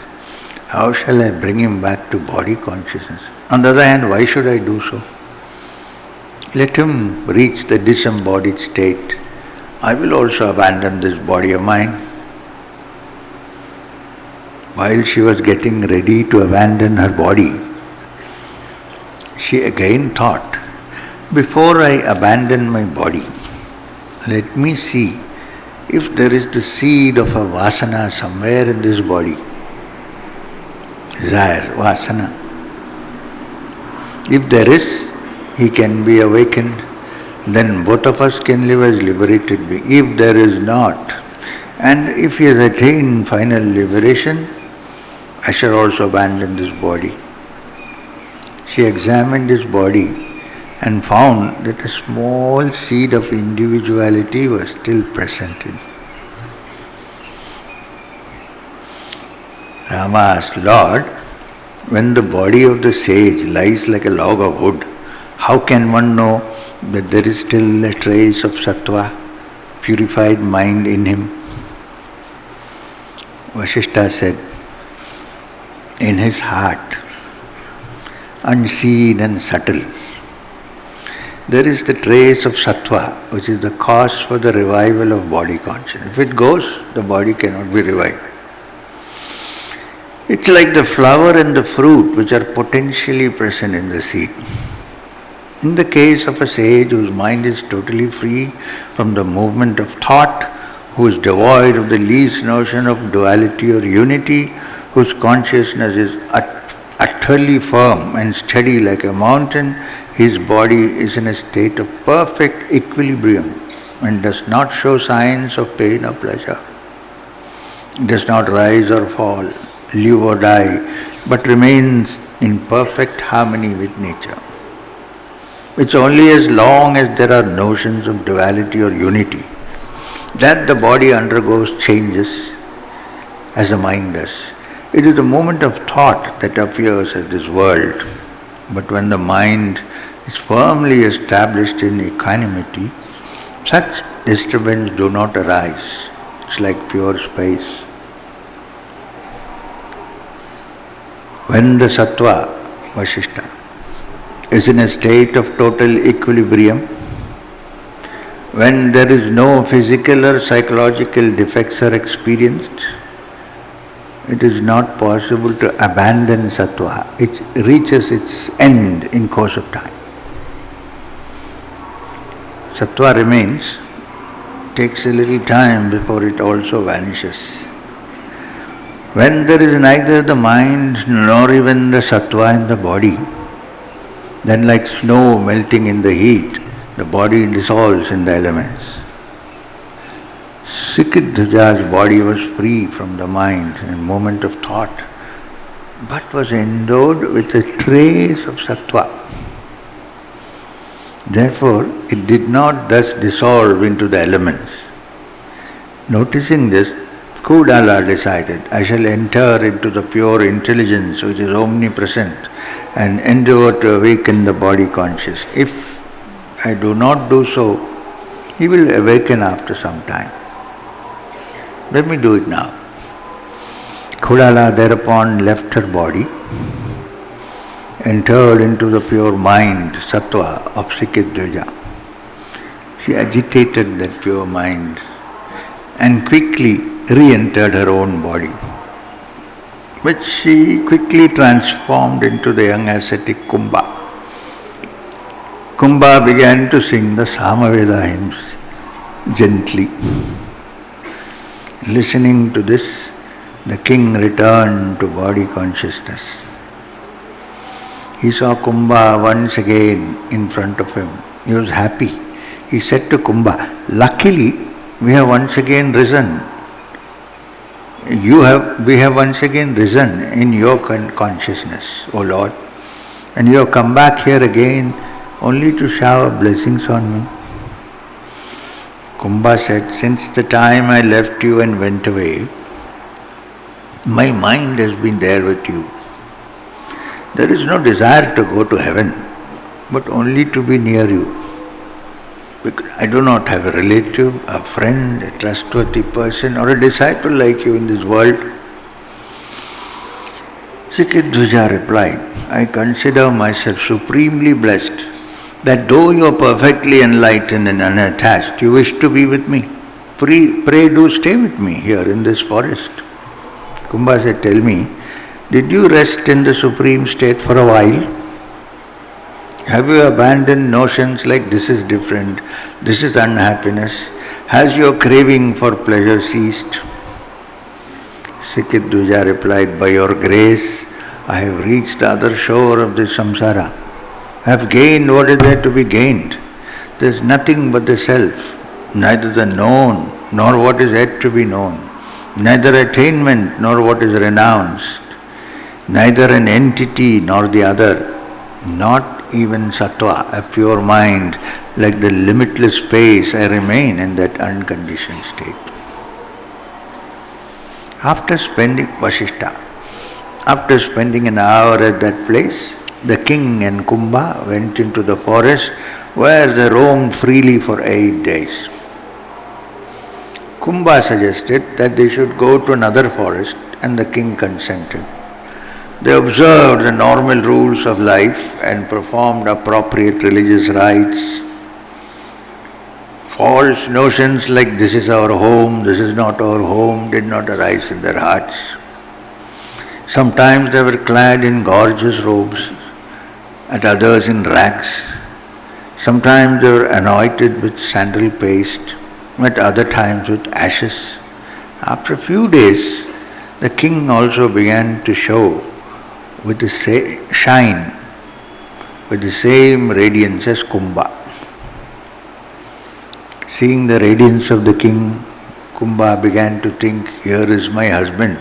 How shall I bring him back to body consciousness? On the other hand, why should I do so? Let him reach the disembodied state. I will also abandon this body of mine. While she was getting ready to abandon her body, she again thought, before I abandon my body, let me see if there is the seed of a vasana somewhere in this body. Desire, vasana. If there is, he can be awakened. Then both of us can live as liberated beings. If there is not, and if he has attained final liberation, I shall also abandon this body. She examined his body and found that a small seed of individuality was still present in. Rama asked, Lord, when the body of the sage lies like a log of wood, how can one know that there is still a trace of sattva, purified mind in him? Vasishtha said, in his heart, unseen and subtle, there is the trace of sattva, which is the cause for the revival of body consciousness. If it goes, the body cannot be revived. It's like the flower and the fruit which are potentially present in the seed. In the case of a sage whose mind is totally free from the movement of thought, who is devoid of the least notion of duality or unity, whose consciousness is utterly firm and steady like a mountain, his body is in a state of perfect equilibrium and does not show signs of pain or pleasure. It does not rise or fall, live or die, but remains in perfect harmony with nature. It's only as long as there are notions of duality or unity that the body undergoes changes as the mind does. It is the moment of thought that appears as this world. But when the mind is firmly established in equanimity, such disturbance do not arise. It's like pure space. When the sattva, Vasishtha, is in a state of total equilibrium, when there is no physical or psychological defects are experienced, it is not possible to abandon sattva. It reaches its end in course of time. Sattva remains, takes a little time before it also vanishes. When there is neither the mind nor even the sattva in the body, then like snow melting in the heat, the body dissolves in the elements. Shikhidvaja's body was free from the mind and moment of thought, but was endowed with a trace of sattva. Therefore, it did not thus dissolve into the elements. Noticing this, Cudala decided, I shall enter into the pure intelligence which is omnipresent and endeavor to awaken the body conscious. If I do not do so, he will awaken after some time. Let me do it now. Cudala thereupon left her body, entered into the pure mind, sattva of Shikhidvaja. She agitated that pure mind and quickly re-entered her own body. which she quickly transformed into the young ascetic Kumbha. Kumbha began to sing the Samaveda hymns gently. Listening to this, the king returned to body consciousness. He saw Kumbha once again in front of him. He was happy. He said to Kumbha, "Luckily, we have once again risen. We have once again risen in your consciousness, O Lord, and you have come back here again only to shower blessings on me." Kumbha said, "Since the time I left you and went away, my mind has been there with you. There is no desire to go to heaven, but only to be near you. Because I do not have a relative, a friend, a trustworthy person, or a disciple like you in this world." Shikhidvaja replied, "I consider myself supremely blessed that though you are perfectly enlightened and unattached, you wish to be with me. Pray do stay with me here in this forest." Kumbha said, "Tell me, did you rest in the supreme state for a while? Have you abandoned notions like this is different, this is unhappiness? Has your craving for pleasure ceased?" Shikhidvaja replied, "By your grace, I have reached the other shore of this samsara. I have gained what is there to be gained. There is nothing but the self, neither the known nor what is yet to be known, neither attainment nor what is renounced, neither an entity nor the other, not even sattva, a pure mind. Like the limitless space, I remain in that unconditioned state." After spending an hour at that place, the king and Kumbha went into the forest where they roamed freely for 8 days. Kumbha suggested that they should go to another forest, and the king consented. They observed the normal rules of life and performed appropriate religious rites. False notions like this is our home, this is not our home did not arise in their hearts. Sometimes they were clad in gorgeous robes, at others in rags. Sometimes they were anointed with sandal paste, at other times with ashes. After a few days, the king also began to show with the same radiance as Kumbha. Seeing the radiance of the king, Kumbha began to think, "Here is my husband,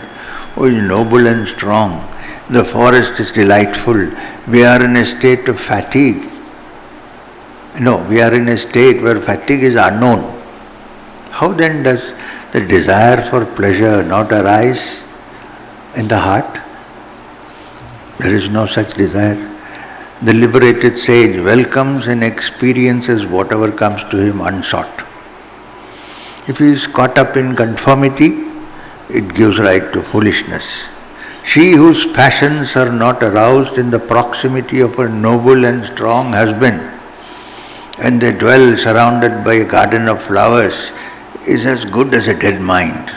who is noble and strong. The forest is delightful. We are in a state of fatigue. We are in a state where fatigue is unknown. How then does the desire for pleasure not arise in the heart? There is no such desire. The liberated sage welcomes and experiences whatever comes to him unsought. If he is caught up in conformity, it gives right to foolishness. She whose passions are not aroused in the proximity of a noble and strong husband, and they dwell surrounded by a garden of flowers, is as good as a dead mind.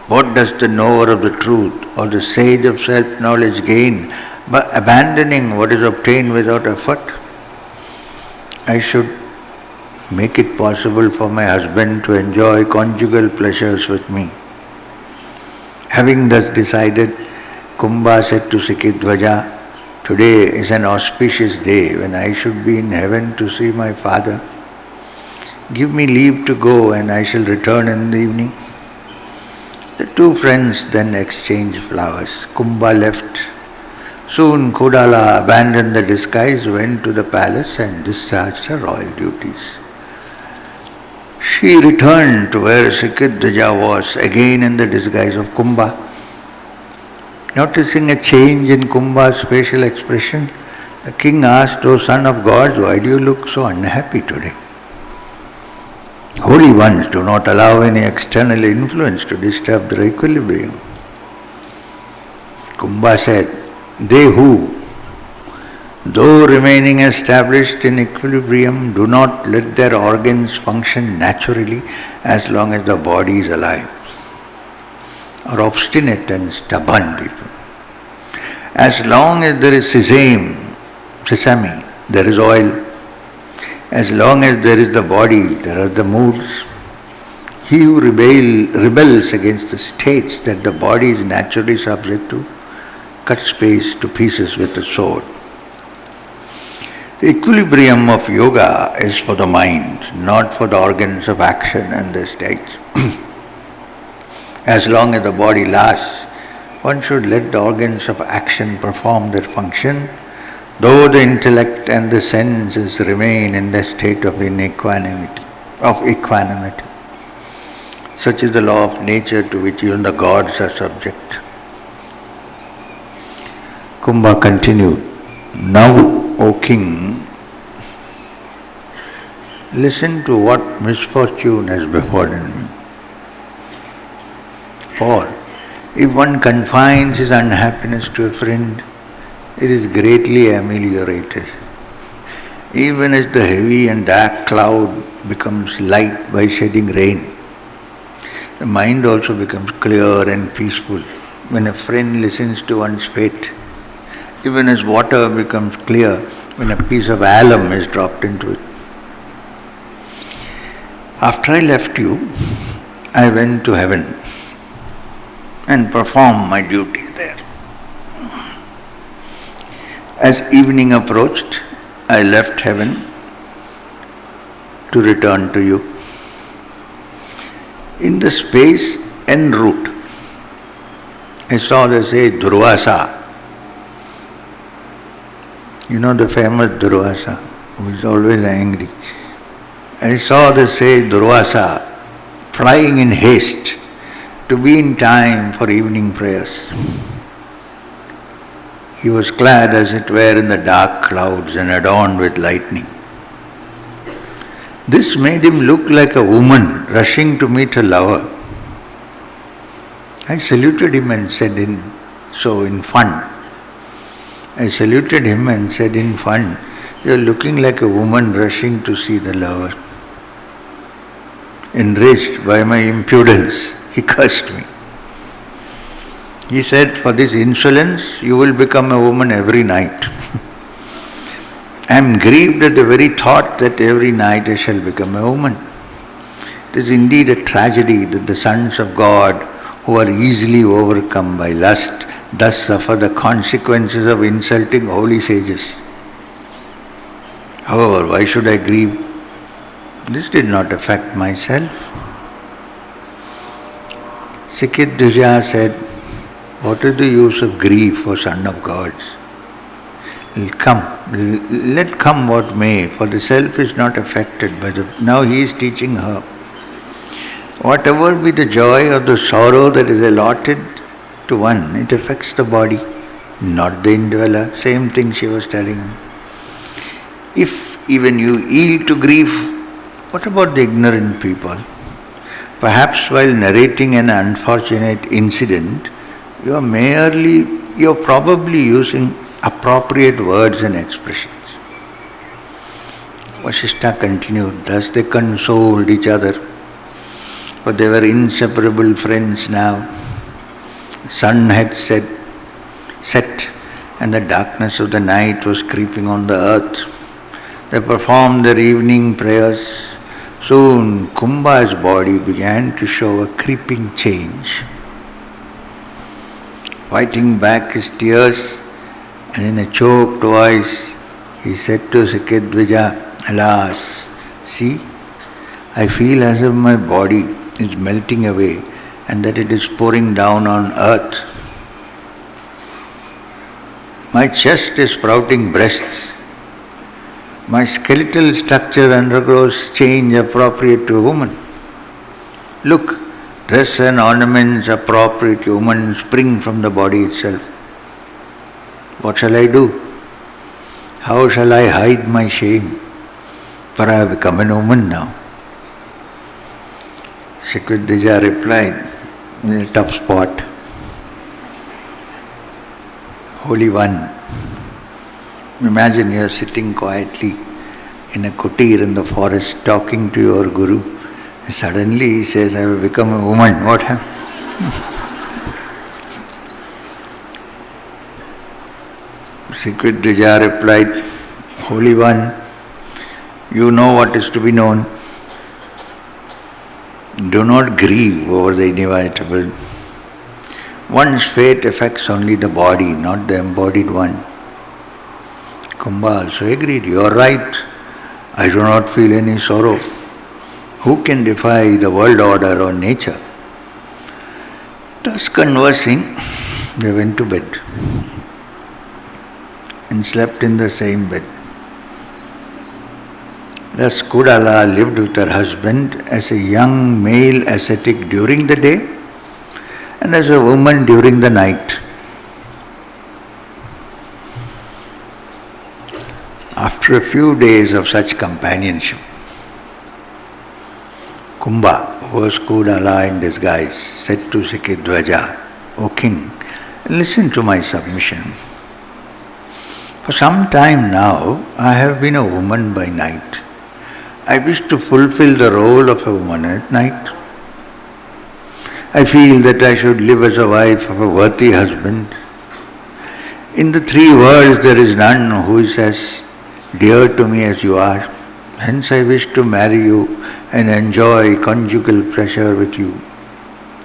What does the knower of the truth or the sage of self-knowledge gain by abandoning what is obtained without effort? I should make it possible for my husband to enjoy conjugal pleasures with me." Having thus decided, Kumbha said to Shikhidvaja, "Today is an auspicious day when I should be in heaven to see my father. Give me leave to go, and I shall return in the evening." The two friends then exchanged flowers. Kumbha left. Soon Cudala abandoned the disguise, went to the palace and discharged her royal duties. She returned to where Shikhidvaja was, again in the disguise of Kumbha. Noticing a change in Kumbha's facial expression, the king asked, "O son of gods, why do you look so unhappy today?" Holy ones do not allow any external influence to disturb their equilibrium. Kumbha said, "They who, though remaining established in equilibrium, do not let their organs function naturally as long as the body is alive. or obstinate and stubborn people. As long as there is sesame, there is oil. As long as there is the body, there are the moods. He who rebels against the states that the body is naturally subject to, cuts space to pieces with a sword. The equilibrium of yoga is for the mind, not for the organs of action and the states. As long as the body lasts, one should let the organs of action perform their function, though the intellect and the senses remain in the state of equanimity. Such is the law of nature to which even the gods are subject. Kumbha continued, "Now, O king, listen to what misfortune has befallen me. For if one confines his unhappiness to a friend, it is greatly ameliorated. Even as the heavy and dark cloud becomes light by shedding rain, the mind also becomes clear and peaceful when a friend listens to one's fate. Even as water becomes clear when a piece of alum is dropped into it. After I left you, I went to heaven and performed my duty there. As evening approached, I left heaven to return to you. In the space en route, I saw the sage Durvasa. You know the famous Durvasa, who is always angry. I saw the sage Durvasa flying in haste to be in time for evening prayers. He was clad as it were in the dark clouds and adorned with lightning. This made him look like a woman rushing to meet her lover. I saluted him and said in fun, "You are looking like a woman rushing to see the lover." Enraged by my impudence, he cursed me. He said, "For this insolence, you will become a woman every night." I am grieved at the very thought that every night I shall become a woman. It is indeed a tragedy that the sons of God, who are easily overcome by lust, thus suffer the consequences of insulting holy sages. However, why should I grieve? This did not affect myself. Shikhidvaja said, "What is the use of grief, O son of gods? Let come what may, for the self is not affected by the..." Now he is teaching her. Whatever be the joy or the sorrow that is allotted to one, it affects the body, not the indweller. Same thing she was telling him. If even you yield to grief, what about the ignorant people? Perhaps while narrating an unfortunate incident, you are probably using appropriate words and expressions. Vasishtha continued, thus they consoled each other, for they were inseparable friends now. The sun had set and the darkness of the night was creeping on the earth. They performed their evening prayers. Soon Kumbha's body began to show a creeping change. Fighting back his tears, and in a choked voice, he said to Shikhidvaja, "Alas, see, I feel as if my body is melting away and that it is pouring down on earth. My chest is sprouting breasts. My skeletal structure undergoes change appropriate to a woman. Look, dress and ornaments appropriate to a woman spring from the body itself. What shall I do? How shall I hide my shame? For I have become a woman now." Shikhidvaja replied, in a tough spot, "Holy One, imagine you are sitting quietly in a kutir in the forest talking to your Guru. Suddenly he says, I have become a woman. What happened?" Shikhidvaja replied, Holy One, you know what is to be known. Do not grieve over the inevitable. One's fate affects only the body, not the embodied one. Kumbha also agreed, you are right. I do not feel any sorrow. Who can defy the world order or nature? Thus conversing, they went to bed and slept in the same bed. Thus Cudala lived with her husband as a young male ascetic during the day and as a woman during the night. After a few days of such companionship, Kumbha, who was Cudala in disguise, said to Shikhidvaja, O king, listen to my submission. For some time now, I have been a woman by night. I wish to fulfill the role of a woman at night. I feel that I should live as a wife of a worthy husband. In the three worlds there is none who is as dear to me as you are. Hence I wish to marry you and enjoy conjugal pleasure with you.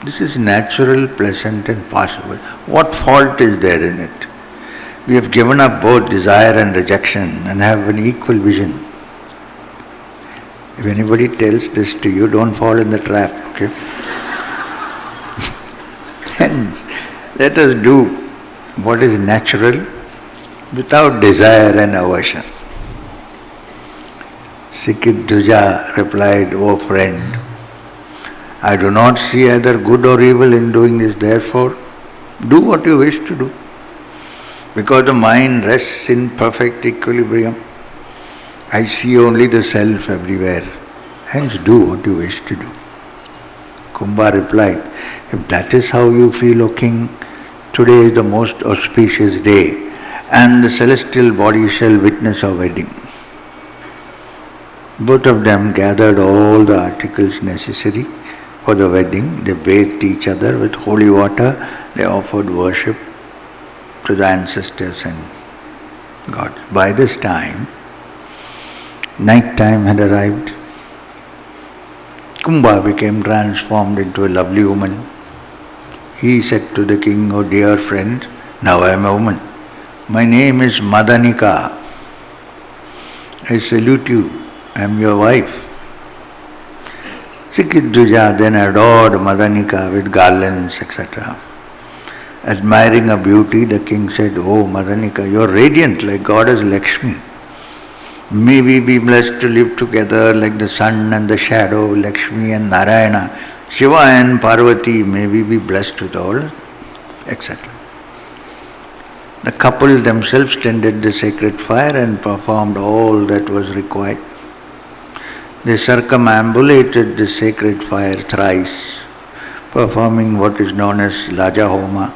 This is natural, pleasant and possible. What fault is there in it? We have given up both desire and rejection and have an equal vision. If anybody tells this to you, don't fall in the trap, okay? Hence, let us do what is natural without desire and aversion. Shikhidvaja replied, O friend, I do not see either good or evil in doing this, therefore do what you wish to do. Because the mind rests in perfect equilibrium, I see only the self everywhere. Hence do what you wish to do. Kumbha replied, if that is how you feel, O king, today is the most auspicious day and the celestial body shall witness our wedding. Both of them gathered all the articles necessary for the wedding. They bathed each other with holy water. They offered worship to the ancestors and God. By this time, night time had arrived. Kumbha became transformed into a lovely woman. He said to the king, O dear friend, now I am a woman. My name is Madanika. I salute you. I am your wife. Shikhidvaja then adored Madanika with garlands, etc. Admiring her beauty, the king said, Oh Madanika, you are radiant like goddess Lakshmi. May we be blessed to live together like the sun and the shadow, Lakshmi and Narayana, Shiva and Parvati, may we be blessed with all, etc. The couple themselves tended the sacred fire and performed all that was required. They circumambulated the sacred fire thrice, performing what is known as Laja Homa.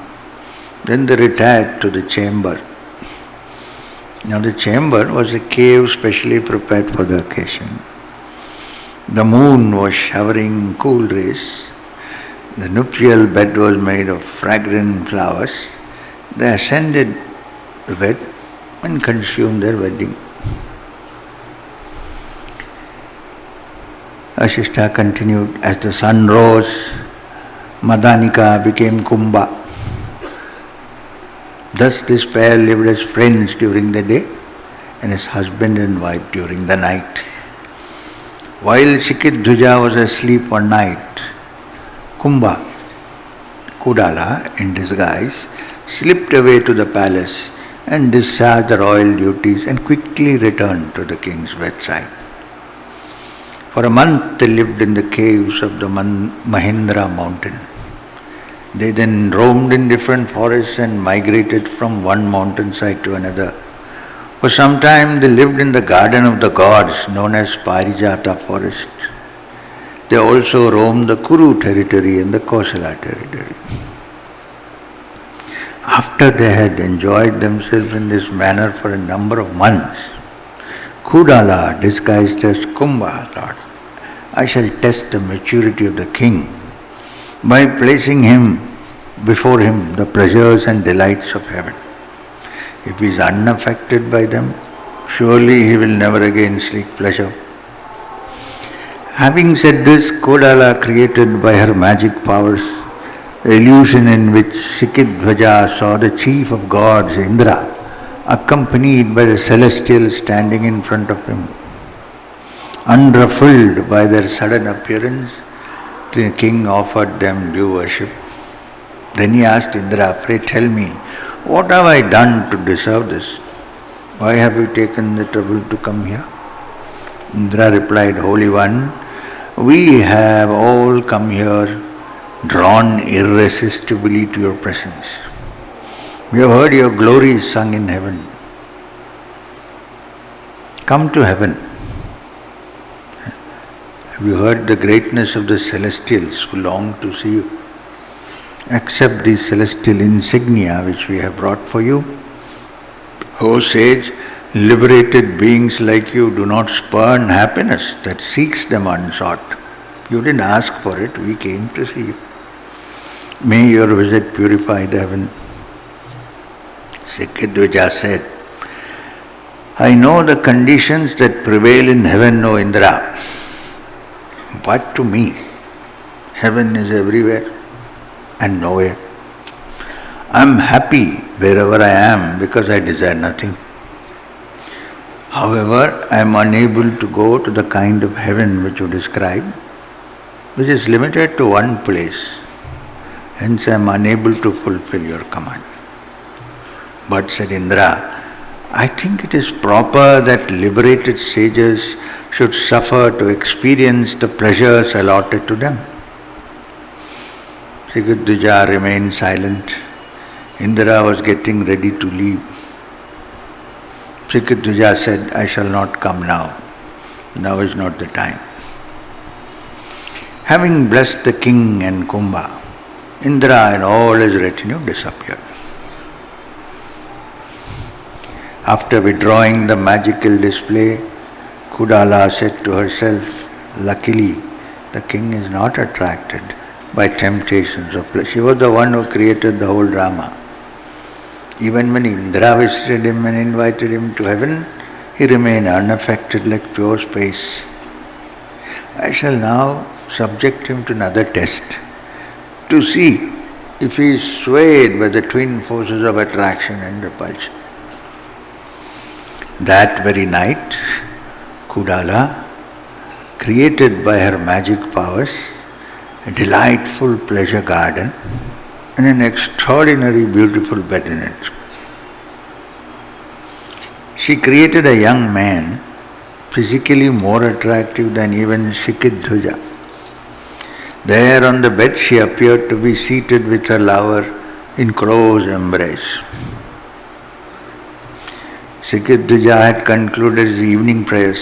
Then they retired to the chamber. Now the chamber was a cave specially prepared for the occasion. The moon was showering cool rays. The nuptial bed was made of fragrant flowers. They ascended the bed and consumed their wedding. Vasishtha continued, as the sun rose, Madanika became Kumbha. Thus this pair lived as friends during the day and as husband and wife during the night. While Shikhidvaja was asleep one night, Kumbha, Cudala in disguise, slipped away to the palace and discharged the royal duties and quickly returned to the king's bedside. For a month they lived in the caves of the Mahindra mountain. They then roamed in different forests and migrated from one mountainside to another. For some time they lived in the garden of the gods known as Parijata forest. They also roamed the Kuru territory and the Kosala territory. After they had enjoyed themselves in this manner for a number of months, Cudala, disguised as Kumbha, thought, I shall test the maturity of the king by placing before him the pleasures and delights of heaven. If he is unaffected by them, surely he will never again seek pleasure. Having said this, Cudala created by her magic powers the illusion in which Shikhidvaja saw the chief of gods, Indra, accompanied by the celestials standing in front of him. Unruffled by their sudden appearance, the king offered them due worship. Then he asked Indra, "Pray tell me, what have I done to deserve this? Why have you taken the trouble to come here?" Indra replied, "Holy One, we have all come here drawn irresistibly to your presence. We have heard your glory sung in heaven. Come to heaven. Have you heard the greatness of the celestials who long to see you? Accept these celestial insignia which we have brought for you. O sage, liberated beings like you do not spurn happiness that seeks them unsought. You didn't ask for it, we came to see you. May your visit purify the heaven." Shikhidvaja said, "I know the conditions that prevail in heaven, O Indra. But to me, heaven is everywhere and nowhere. I am happy wherever I am because I desire nothing. However, I am unable to go to the kind of heaven which you describe, which is limited to one place. Hence I am unable to fulfill your command." But said Indra, "I think it is proper that liberated sages should suffer to experience the pleasures allotted to them." Shikhidvaja remained silent. Indra was getting ready to leave. Shikhidvaja said, "I shall not come now. Now is not the time." Having blessed the king and Kumbha, Indra and all his retinue disappeared. After withdrawing the magical display, Cudala said to herself, "Luckily, the king is not attracted by temptations of pleasure." She was the one who created the whole drama. Even when Indra visited him and invited him to heaven, he remained unaffected like pure space. I shall now subject him to another test, to see if he is swayed by the twin forces of attraction and repulsion. That very night, Cudala created by her magic powers a delightful pleasure garden and an extraordinary beautiful bed in it. She created a young man physically more attractive than even Shikhidvaja. There on the bed she appeared to be seated with her lover in close embrace. Shikhidvaja had concluded his evening prayers.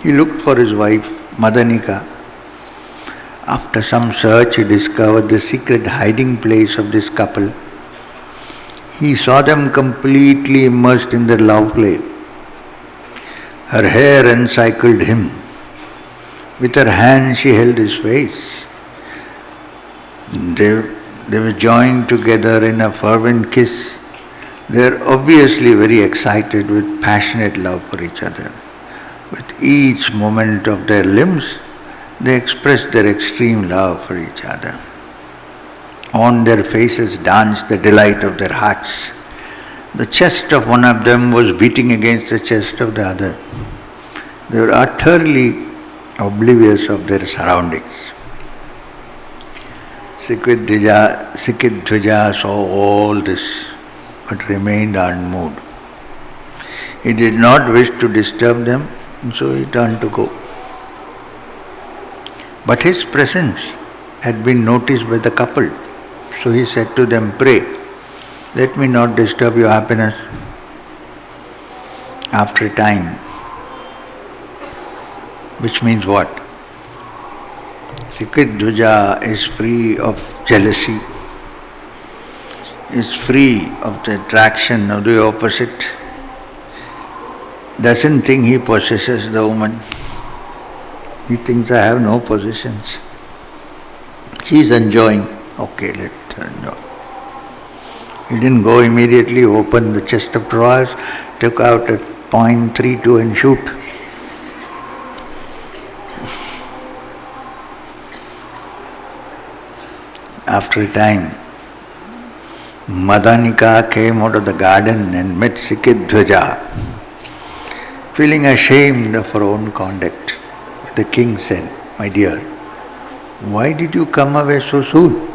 He looked for his wife, Madanika. After some search, he discovered the secret hiding place of this couple. He saw them completely immersed in their love play. Her hair encircled him. With her hand she held his face. They were joined together in a fervent kiss. They are obviously very excited with passionate love for each other. With each movement of their limbs, they express their extreme love for each other. On their faces danced the delight of their hearts. The chest of one of them was beating against the chest of the other. They were utterly oblivious of their surroundings. Shikhidvaja saw all this, but remained unmoved. He did not wish to disturb them, and so he turned to go. But his presence had been noticed by the couple, so he said to them, "Pray, let me not disturb your happiness." After a time, which means what? Shikhidvaja is free of jealousy, is free of the attraction of the opposite, doesn't think he possesses the woman. He thinks, I have no possessions. She is enjoying. Okay, let her enjoy. He didn't go immediately, open the chest of drawers, took out a .32 and shoot. After a time, Madanika came out of the garden and met Shikhidvaja. Feeling ashamed of her own conduct, the king said, "My dear, why did you come away so soon?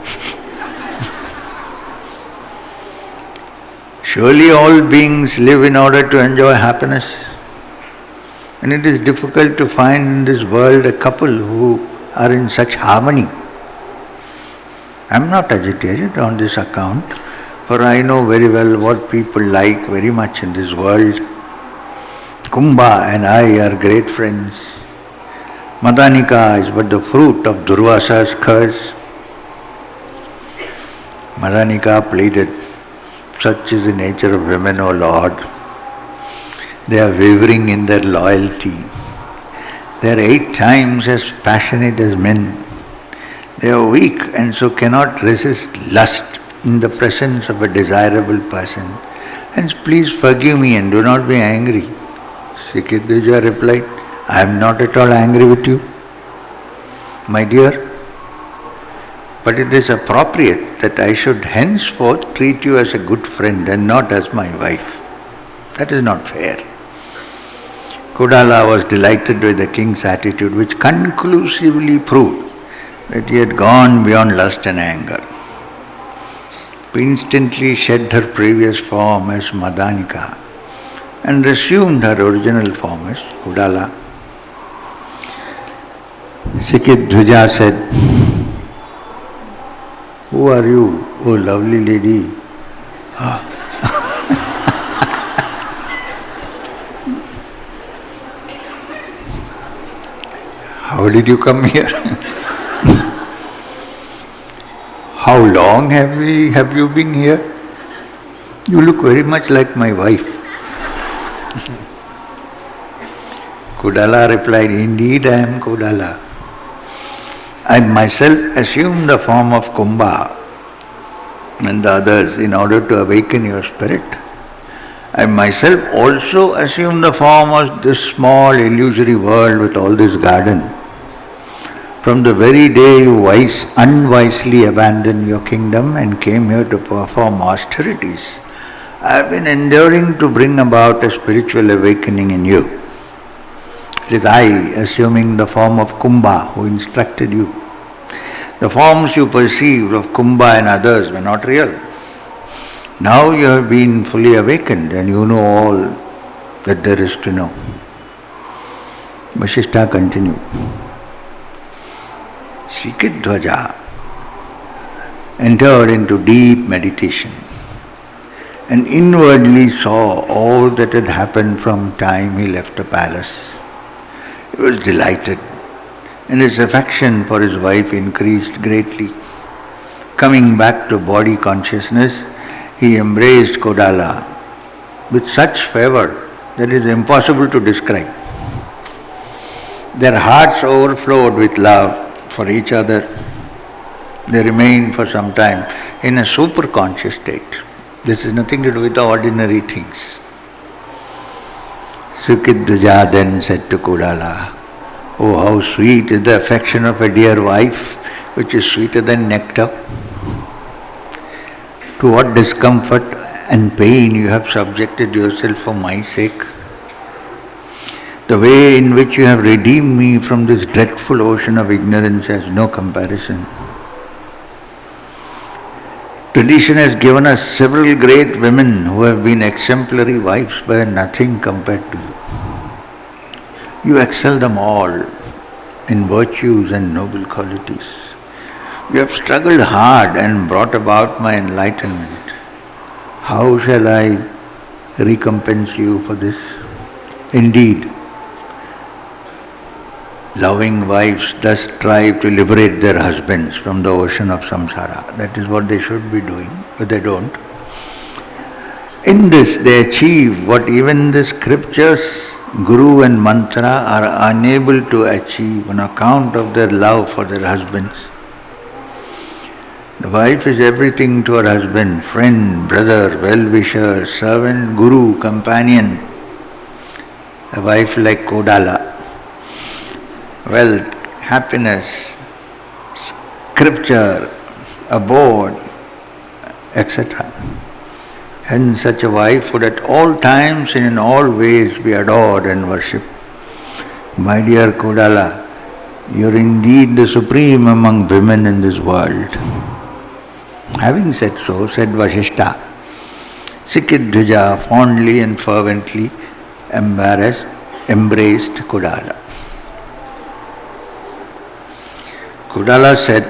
Surely all beings live in order to enjoy happiness. And it is difficult to find in this world a couple who are in such harmony. I am not agitated on this account, for I know very well what people like very much in this world. Kumbha and I are great friends. Madanika is but the fruit of Durvasa's curse." Madanika pleaded, "Such is the nature of women, O Lord. They are wavering in their loyalty. They are 8 times as passionate as men. They are weak and so cannot resist lust in the presence of a desirable person. Hence please forgive me and do not be angry." Shikhidvaja replied, "I am not at all angry with you, my dear. But it is appropriate that I should henceforth treat you as a good friend and not as my wife. That is not fair." Cudala was delighted with the king's attitude, which conclusively proved that he had gone beyond lust and anger. He instantly shed her previous form as Madanika and resumed her original form as Cudala. Shikhidvaja said, "Who are you, O lovely lady?" "How did you come here?" "How long have you been here? You look very much like my wife." Cudala replied, "Indeed, I am Cudala. I myself assumed the form of Kumbha and the others in order to awaken your spirit. I myself also assumed the form of this small illusory world with all this garden. From the very day you unwisely abandoned your kingdom and came here to perform austerities, I have been endeavoring to bring about a spiritual awakening in you. It is I, assuming the form of Kumbha, who instructed you. The forms you perceived of Kumbha and others were not real. Now you have been fully awakened and you know all that there is to know." Vasishtha continued. Shikhidvaja entered into deep meditation and inwardly saw all that had happened from time he left the palace. He was delighted, and his affection for his wife increased greatly. Coming back to body consciousness, he embraced Cudala with such fervor that it is impossible to describe. Their hearts overflowed with love for each other. They remained for some time in a superconscious state. This is nothing to do with the ordinary things. Shikhidvaja then said to Cudala, "Oh, how sweet is the affection of a dear wife, which is sweeter than nectar. To what discomfort and pain you have subjected yourself for my sake. The way in which you have redeemed me from this dreadful ocean of ignorance has no comparison. Tradition has given us several great women who have been exemplary wives, but nothing compared to you. You excel them all in virtues and noble qualities. You have struggled hard and brought about my enlightenment. How shall I recompense you for this? Indeed, loving wives thus strive to liberate their husbands from the ocean of samsara. That is what they should be doing, but they don't. In this they achieve what even the scriptures, Guru and Mantra are unable to achieve on account of their love for their husbands. The wife is everything to her husband, friend, brother, well-wisher, servant, guru, companion. A wife like Cudala, wealth, happiness, scripture, abode, etc. And such a wife would at all times and in all ways be adored and worshipped. My dear Cudala, you are indeed the supreme among women in this world. Having said so, said Vasishtha, Shikhidvaja fondly and fervently embraced Cudala. Cudala said,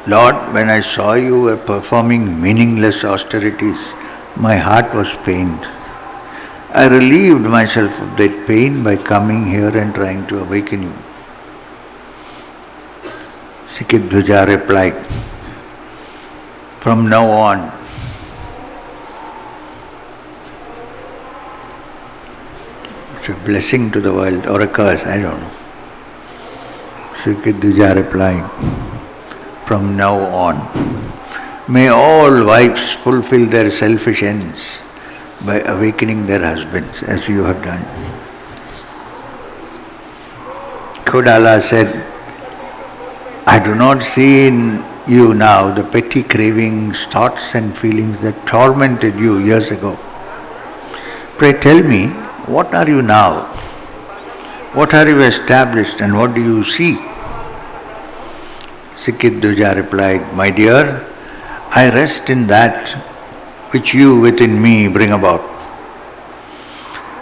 Lord, when I saw you were performing meaningless austerities, my heart was pained. I relieved myself of that pain by coming here and trying to awaken you. Shikhidvaja replied, from now on, it's a blessing to the world or a curse, I don't know. Shikhidvaja replied, from now on, may all wives fulfill their selfish ends by awakening their husbands as you have done. Cudala said, I do not see in you now the petty cravings, thoughts and feelings that tormented you years ago. Pray tell me, what are you now? What are you established and what do you see? Shikhidvaja replied, my dear, I rest in that which you within me bring about.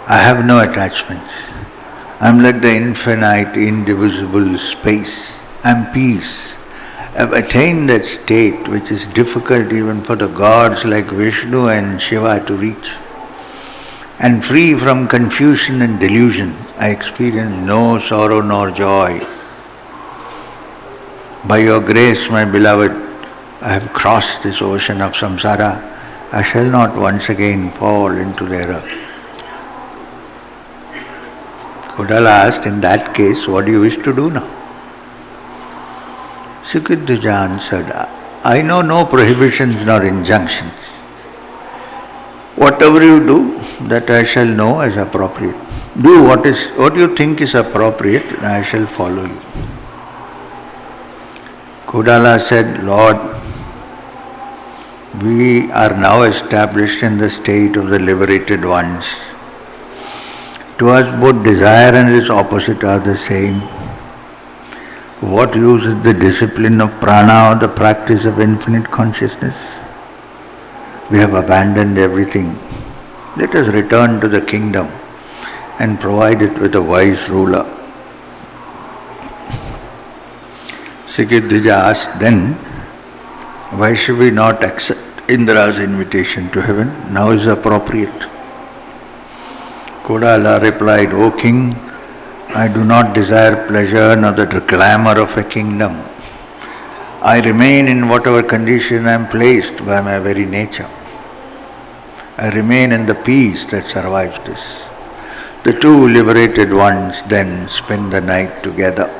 I have no attachments. I am like the infinite, indivisible space. I am peace. I have attained that state which is difficult even for the gods like Vishnu and Shiva to reach. And free from confusion and delusion, I experience no sorrow nor joy. By your grace, my beloved, I have crossed this ocean of samsara. I shall not once again fall into thereof. Cudala asked, in that case, what do you wish to do now? Shikhidvaja answered, I know no prohibitions nor injunctions. Whatever you do, that I shall know as appropriate. Do what you think is appropriate, and I shall follow you. Cudala said, Lord, we are now established in the state of the liberated ones. To us both desire and its opposite are the same. What use is the discipline of prana or the practice of infinite consciousness? We have abandoned everything. Let us return to the kingdom and provide it with a wise ruler. Shikhidvaja asked then, why should we not accept Indra's invitation to heaven? Now is appropriate. Cudala replied, O king, I do not desire pleasure nor the glamour of a kingdom. I remain in whatever condition I am placed by my very nature. I remain in the peace that survives this. The two liberated ones then spend the night together.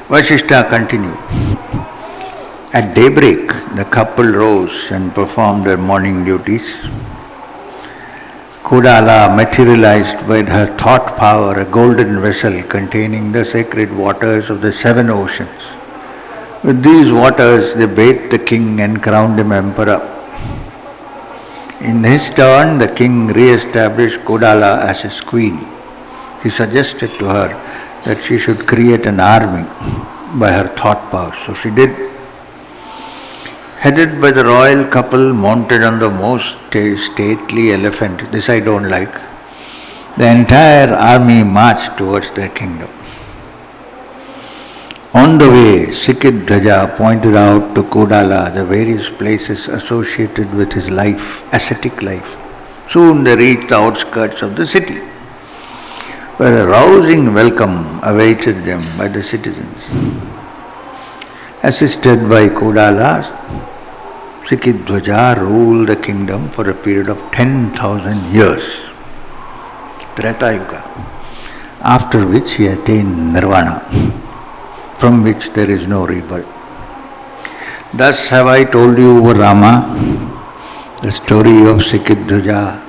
Vasishtha continued. At daybreak, the couple rose and performed their morning duties. Cudala materialized with her thought power a golden vessel containing the sacred waters of the 7 oceans. With these waters, they bathed the king and crowned him emperor. In his turn, the king re-established Cudala as his queen. He suggested to her that she should create an army by her thought power. So she did. Headed by the royal couple mounted on the most stately elephant, this I don't like, the entire army marched towards their kingdom. On the way, Shikhidvaja pointed out to Cudala the various places associated with his life, ascetic life. Soon they reached the outskirts of the city, where a rousing welcome awaited them by the citizens. Assisted by Cudala, Shikhidvaja ruled the kingdom for a period of 10,000 years, Treta Yuga, after which he attained nirvana, from which there is no rebirth. Thus have I told you, O Rama, the story of Shikhidvaja.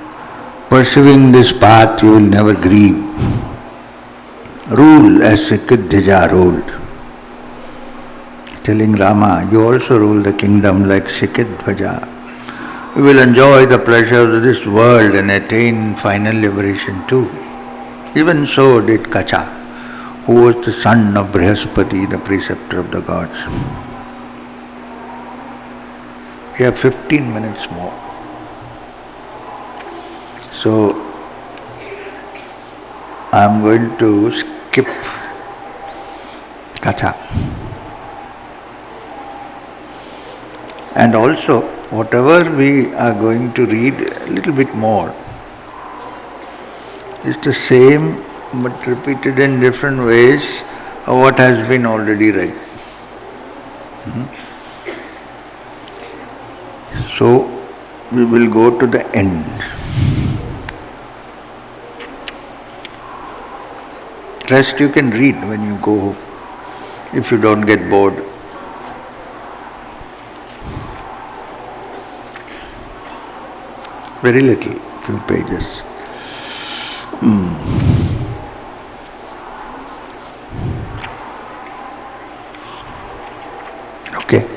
Pursuing this path, you will never grieve. Rule as Shikhidvaja ruled. Telling Rama, you also rule the kingdom like Shikhidvaja. You will enjoy the pleasures of this world and attain final liberation too. Even so did Kacha, who was the son of Brihaspati, the preceptor of the gods. We have 15 minutes more. So, I am going to skip Katha. And also, whatever we are going to read a little bit more is the same but repeated in different ways of what has been already read. So, we will go to the end. Rest you can read when you go home, if you don't get bored. Very little, few pages. Okay.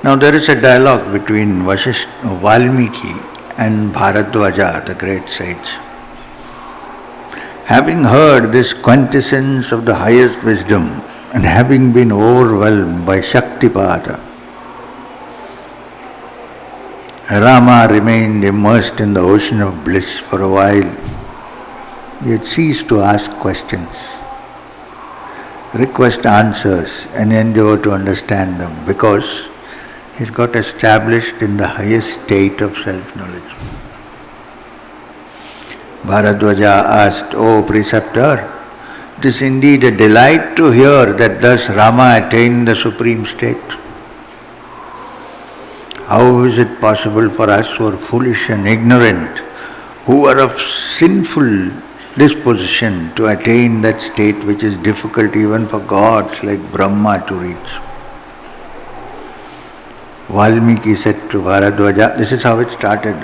Now there is a dialogue between Valmiki and Bharadvaja, the great sage. Having heard this quintessence of the highest wisdom and having been overwhelmed by Shakti-pat, Rama remained immersed in the ocean of bliss for a while. He had ceased to ask questions, request answers and endeavor to understand them, because he got established in the highest state of self-knowledge. Bharadvaja asked, O preceptor, it is indeed a delight to hear that thus Rama attained the supreme state. How is it possible for us who are foolish and ignorant, who are of sinful disposition, to attain that state which is difficult even for gods like Brahma to reach? Valmiki said to Bharadvaja, this is how it started,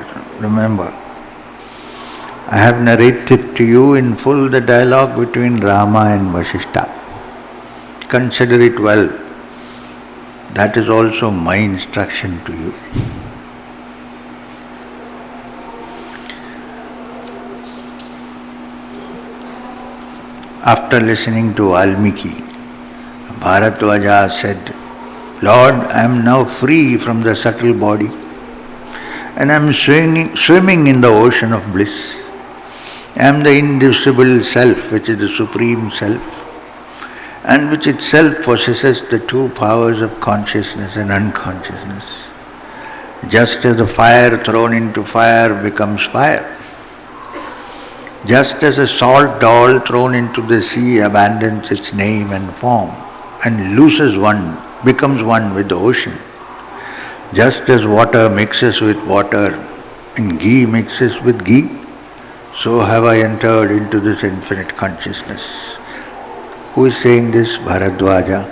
remember. I have narrated to you in full the dialogue between Rama and Vasishtha. Consider it well. That is also my instruction to you. After listening to Valmiki, Bharadvaja said, Lord, I am now free from the subtle body and I am swimming in the ocean of bliss. I am the indivisible self, which is the supreme self, and which itself possesses the two powers of consciousness and unconsciousness. Just as the fire thrown into fire becomes fire, just as a salt doll thrown into the sea abandons its name and form and becomes one with the ocean, just as water mixes with water and ghee mixes with ghee, so have I entered into this infinite consciousness. Who is saying this? Bharadvaja.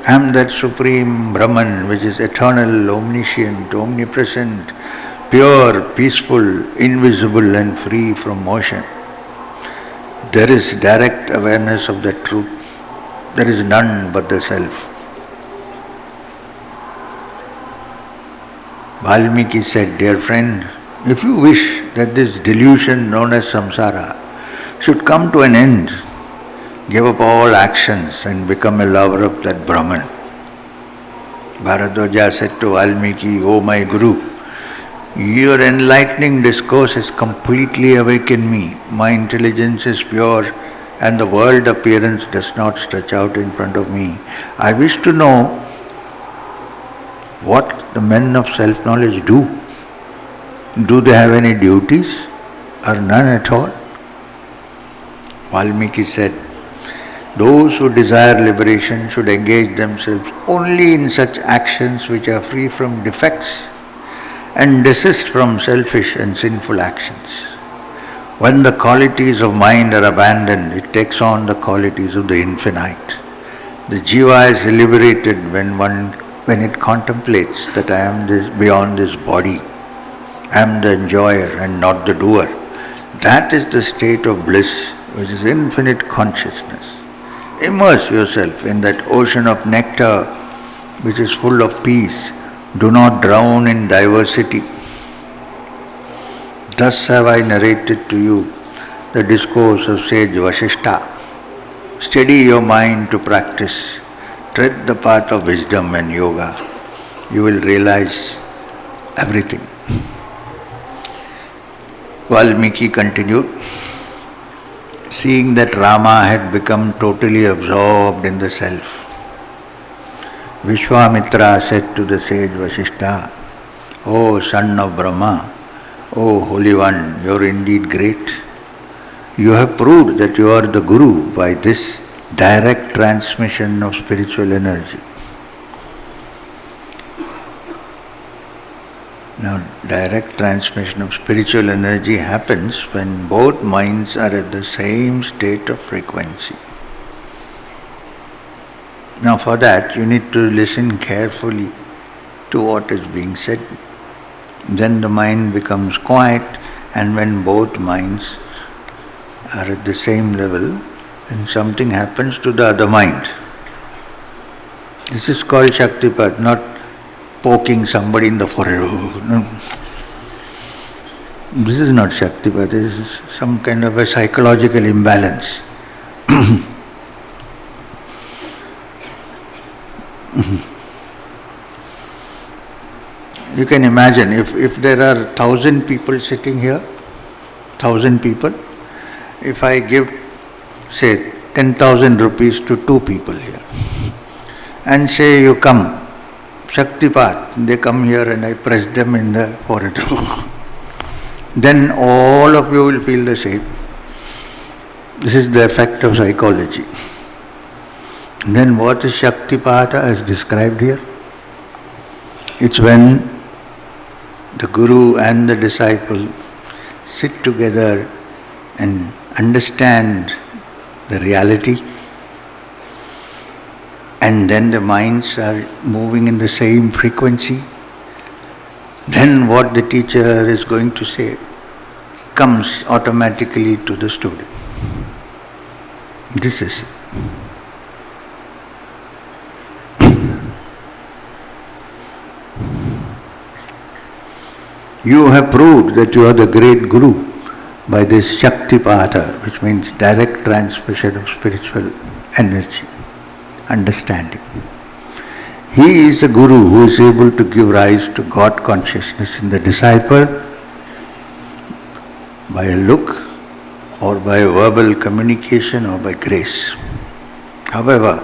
I am that supreme Brahman which is eternal, omniscient, omnipresent, pure, peaceful, invisible and free from motion. There is direct awareness of the truth. There is none but the self. Valmiki said, dear friend, if you wish that this delusion known as samsara should come to an end, give up all actions and become a lover of that Brahman. Bharadvaja said to Valmiki, O my Guru, your enlightening discourse has completely awakened me. My intelligence is pure and the world appearance does not stretch out in front of me. I wish to know what the men of self-knowledge do. Do they have any duties or none at all? Valmiki said, those who desire liberation should engage themselves only in such actions which are free from defects and desist from selfish and sinful actions. When the qualities of mind are abandoned, it takes on the qualities of the infinite. The jiva is liberated when it contemplates that I am beyond this body. I am the enjoyer and not the doer. That is the state of bliss, which is infinite consciousness. Immerse yourself in that ocean of nectar which is full of peace. Do not drown in diversity. Thus have I narrated to you the discourse of Sage Vasishtha. Steady your mind to practice. Tread the path of wisdom and yoga. You will realize everything. Valmiki continued, seeing that Rama had become totally absorbed in the self. Vishvamitra said to the sage Vasishtha, O son of Brahma, O Holy One, you are indeed great. You have proved that you are the Guru by this direct transmission of spiritual energy. Now, direct transmission of spiritual energy happens when both minds are at the same state of frequency. Now, for that, you need to listen carefully to what is being said. Then the mind becomes quiet, and when both minds are at the same level, then something happens to the other mind. This is called Shakti-pat, not poking somebody in the forehead. No. This is not Shakti-pat, this is some kind of a psychological imbalance. You can imagine if there are 1,000 people sitting here, 1,000 people, if I give, say, 10,000 rupees to 2 people here and say you come, Shakti-pat, they come here and I press them in the forehead. Then all of you will feel the same. This is the effect of psychology. Then what is Shakti-pat as described here? It's when the Guru and the disciple sit together and understand the reality, and then the minds are moving in the same frequency. Then what the teacher is going to say comes automatically to the student. This is you have proved that you are the great Guru by this Shakti-pat, which means direct transmission of spiritual energy, understanding. He is a Guru who is able to give rise to God consciousness in the disciple by a look or by a verbal communication or by grace. However,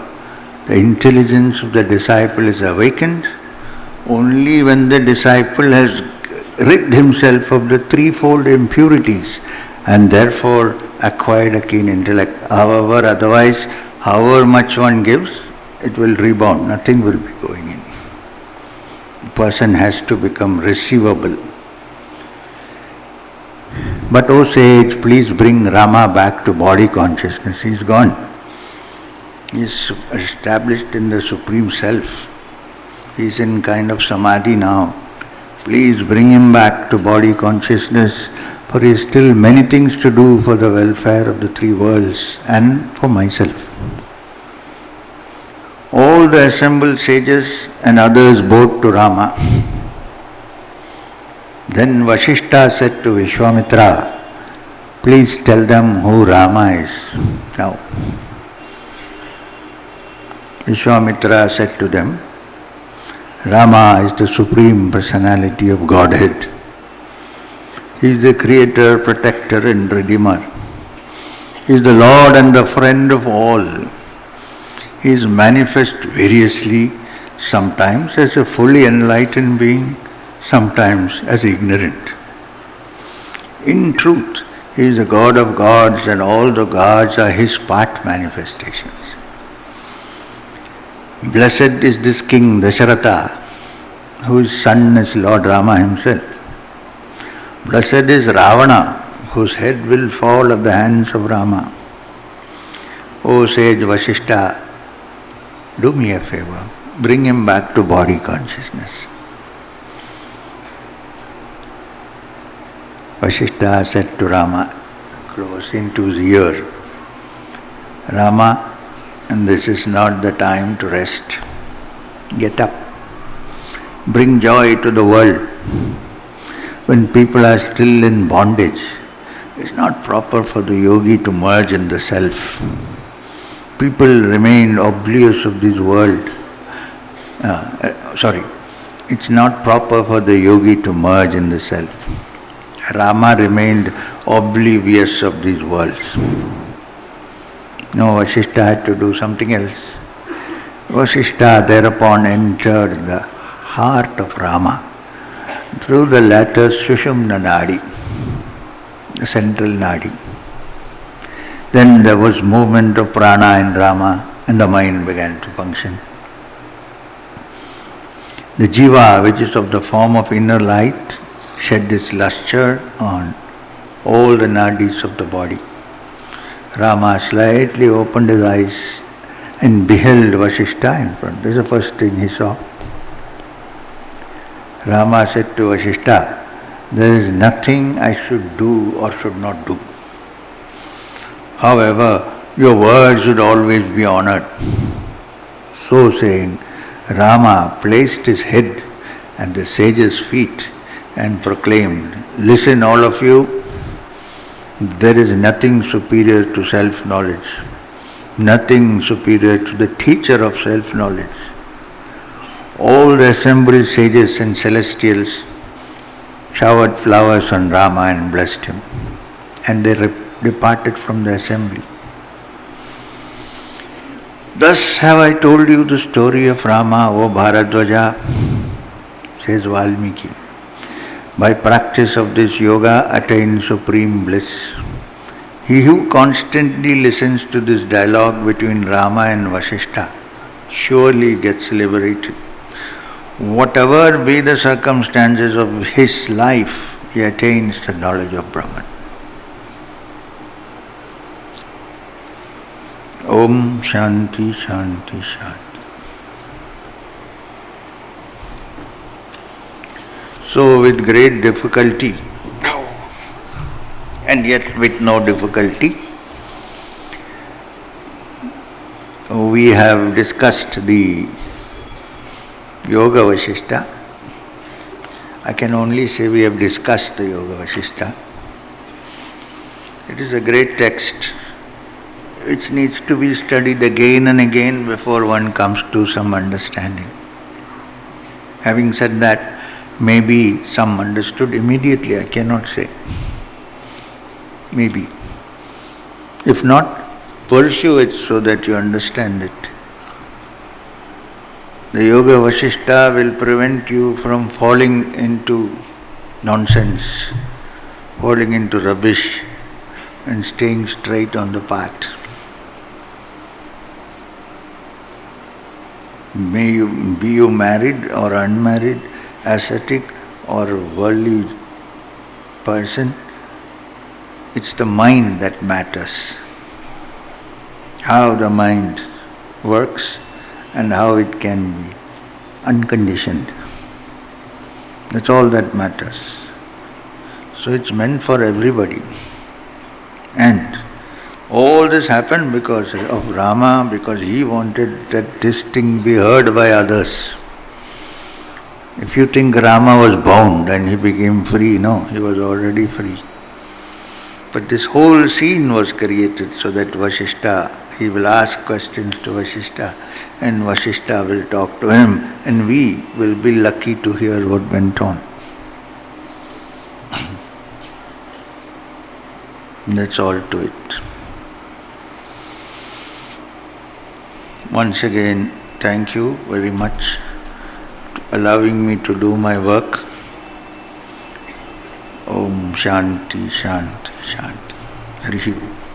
the intelligence of the disciple is awakened only when the disciple has rid himself of the threefold impurities and therefore acquired a keen intellect. However, otherwise, however much one gives, it will rebound, nothing will be going in. The person has to become receivable. But O sage, please bring Rama back to body consciousness. He is gone. He is established in the Supreme Self. He is in kind of samadhi now. Please bring him back to body consciousness, for he has still many things to do for the welfare of the three worlds and for myself. All the assembled sages and others bowed to Rama. Then Vasishtha said to Vishvamitra, please tell them who Rama is now. Vishvamitra said to them, Rama is the Supreme Personality of Godhead. He is the Creator, Protector and Redeemer. He is the Lord and the Friend of all. He is manifest variously, sometimes as a fully enlightened being, sometimes as ignorant. In truth, He is the God of gods and all the gods are His part manifestations. Blessed is this king Dasharatha, whose son is Lord Rama himself. Blessed is Ravana, whose head will fall at the hands of Rama. O sage Vasishtha, do me a favor, bring him back to body consciousness. Vasishtha said to Rama, close into his ear, Rama, and this is not the time to rest. Get up. Bring joy to the world. When people are still in bondage, it's not proper for the yogi to merge in the self. People remain oblivious of this world. It's not proper for the yogi to merge in the self. Rama remained oblivious of these worlds. No, Vasishtha had to do something else. Vasishtha thereupon entered the heart of Rama through the latter Sushumna Nadi, the central Nadi. Then there was movement of prana in Rama and the mind began to function. The jiva, which is of the form of inner light, shed its lustre on all the nadis of the body. Rama slightly opened his eyes and beheld Vasishtha in front. This is the first thing he saw. Rama said to Vasishtha, there is nothing I should do or should not do. However, your words should always be honored. So saying, Rama placed his head at the sage's feet and proclaimed, listen all of you, there is nothing superior to self-knowledge, nothing superior to the teacher of self-knowledge. All the assembled sages and celestials showered flowers on Rama and blessed him, and they departed from the assembly. Thus have I told you the story of Rama, O Bharadvaja, says Valmiki. By practice of this yoga attained supreme bliss. He who constantly listens to this dialogue between Rama and Vasishtha surely gets liberated. Whatever be the circumstances of his life, he attains the knowledge of Brahman. Om Shanti Shanti Shanti. So with great difficulty, and yet with no difficulty, we have discussed the Yoga Vasishtha. I can only say we have discussed the Yoga Vasishtha. It is a great text which needs to be studied again and again before one comes to some understanding. Having said that, maybe some understood immediately, I cannot say. Maybe. If not, pursue it so that you understand it. The Yoga Vasishtha will prevent you from falling into nonsense, falling into rubbish and staying straight on the path. Be you married or unmarried, ascetic or worldly person, it's the mind that matters. How the mind works and how it can be unconditioned. That's all that matters. So it's meant for everybody. And all this happened because of Rama, because he wanted that this thing be heard by others. If you think Rama was bound and he became free, no, he was already free. But this whole scene was created so that Vasishtha, he will ask questions to Vasishtha and Vasishtha will talk to him and we will be lucky to hear what went on. That's all to it. Once again, thank you very much for allowing me to do my work. Om Shanti Shanti Shanti. Hari Om.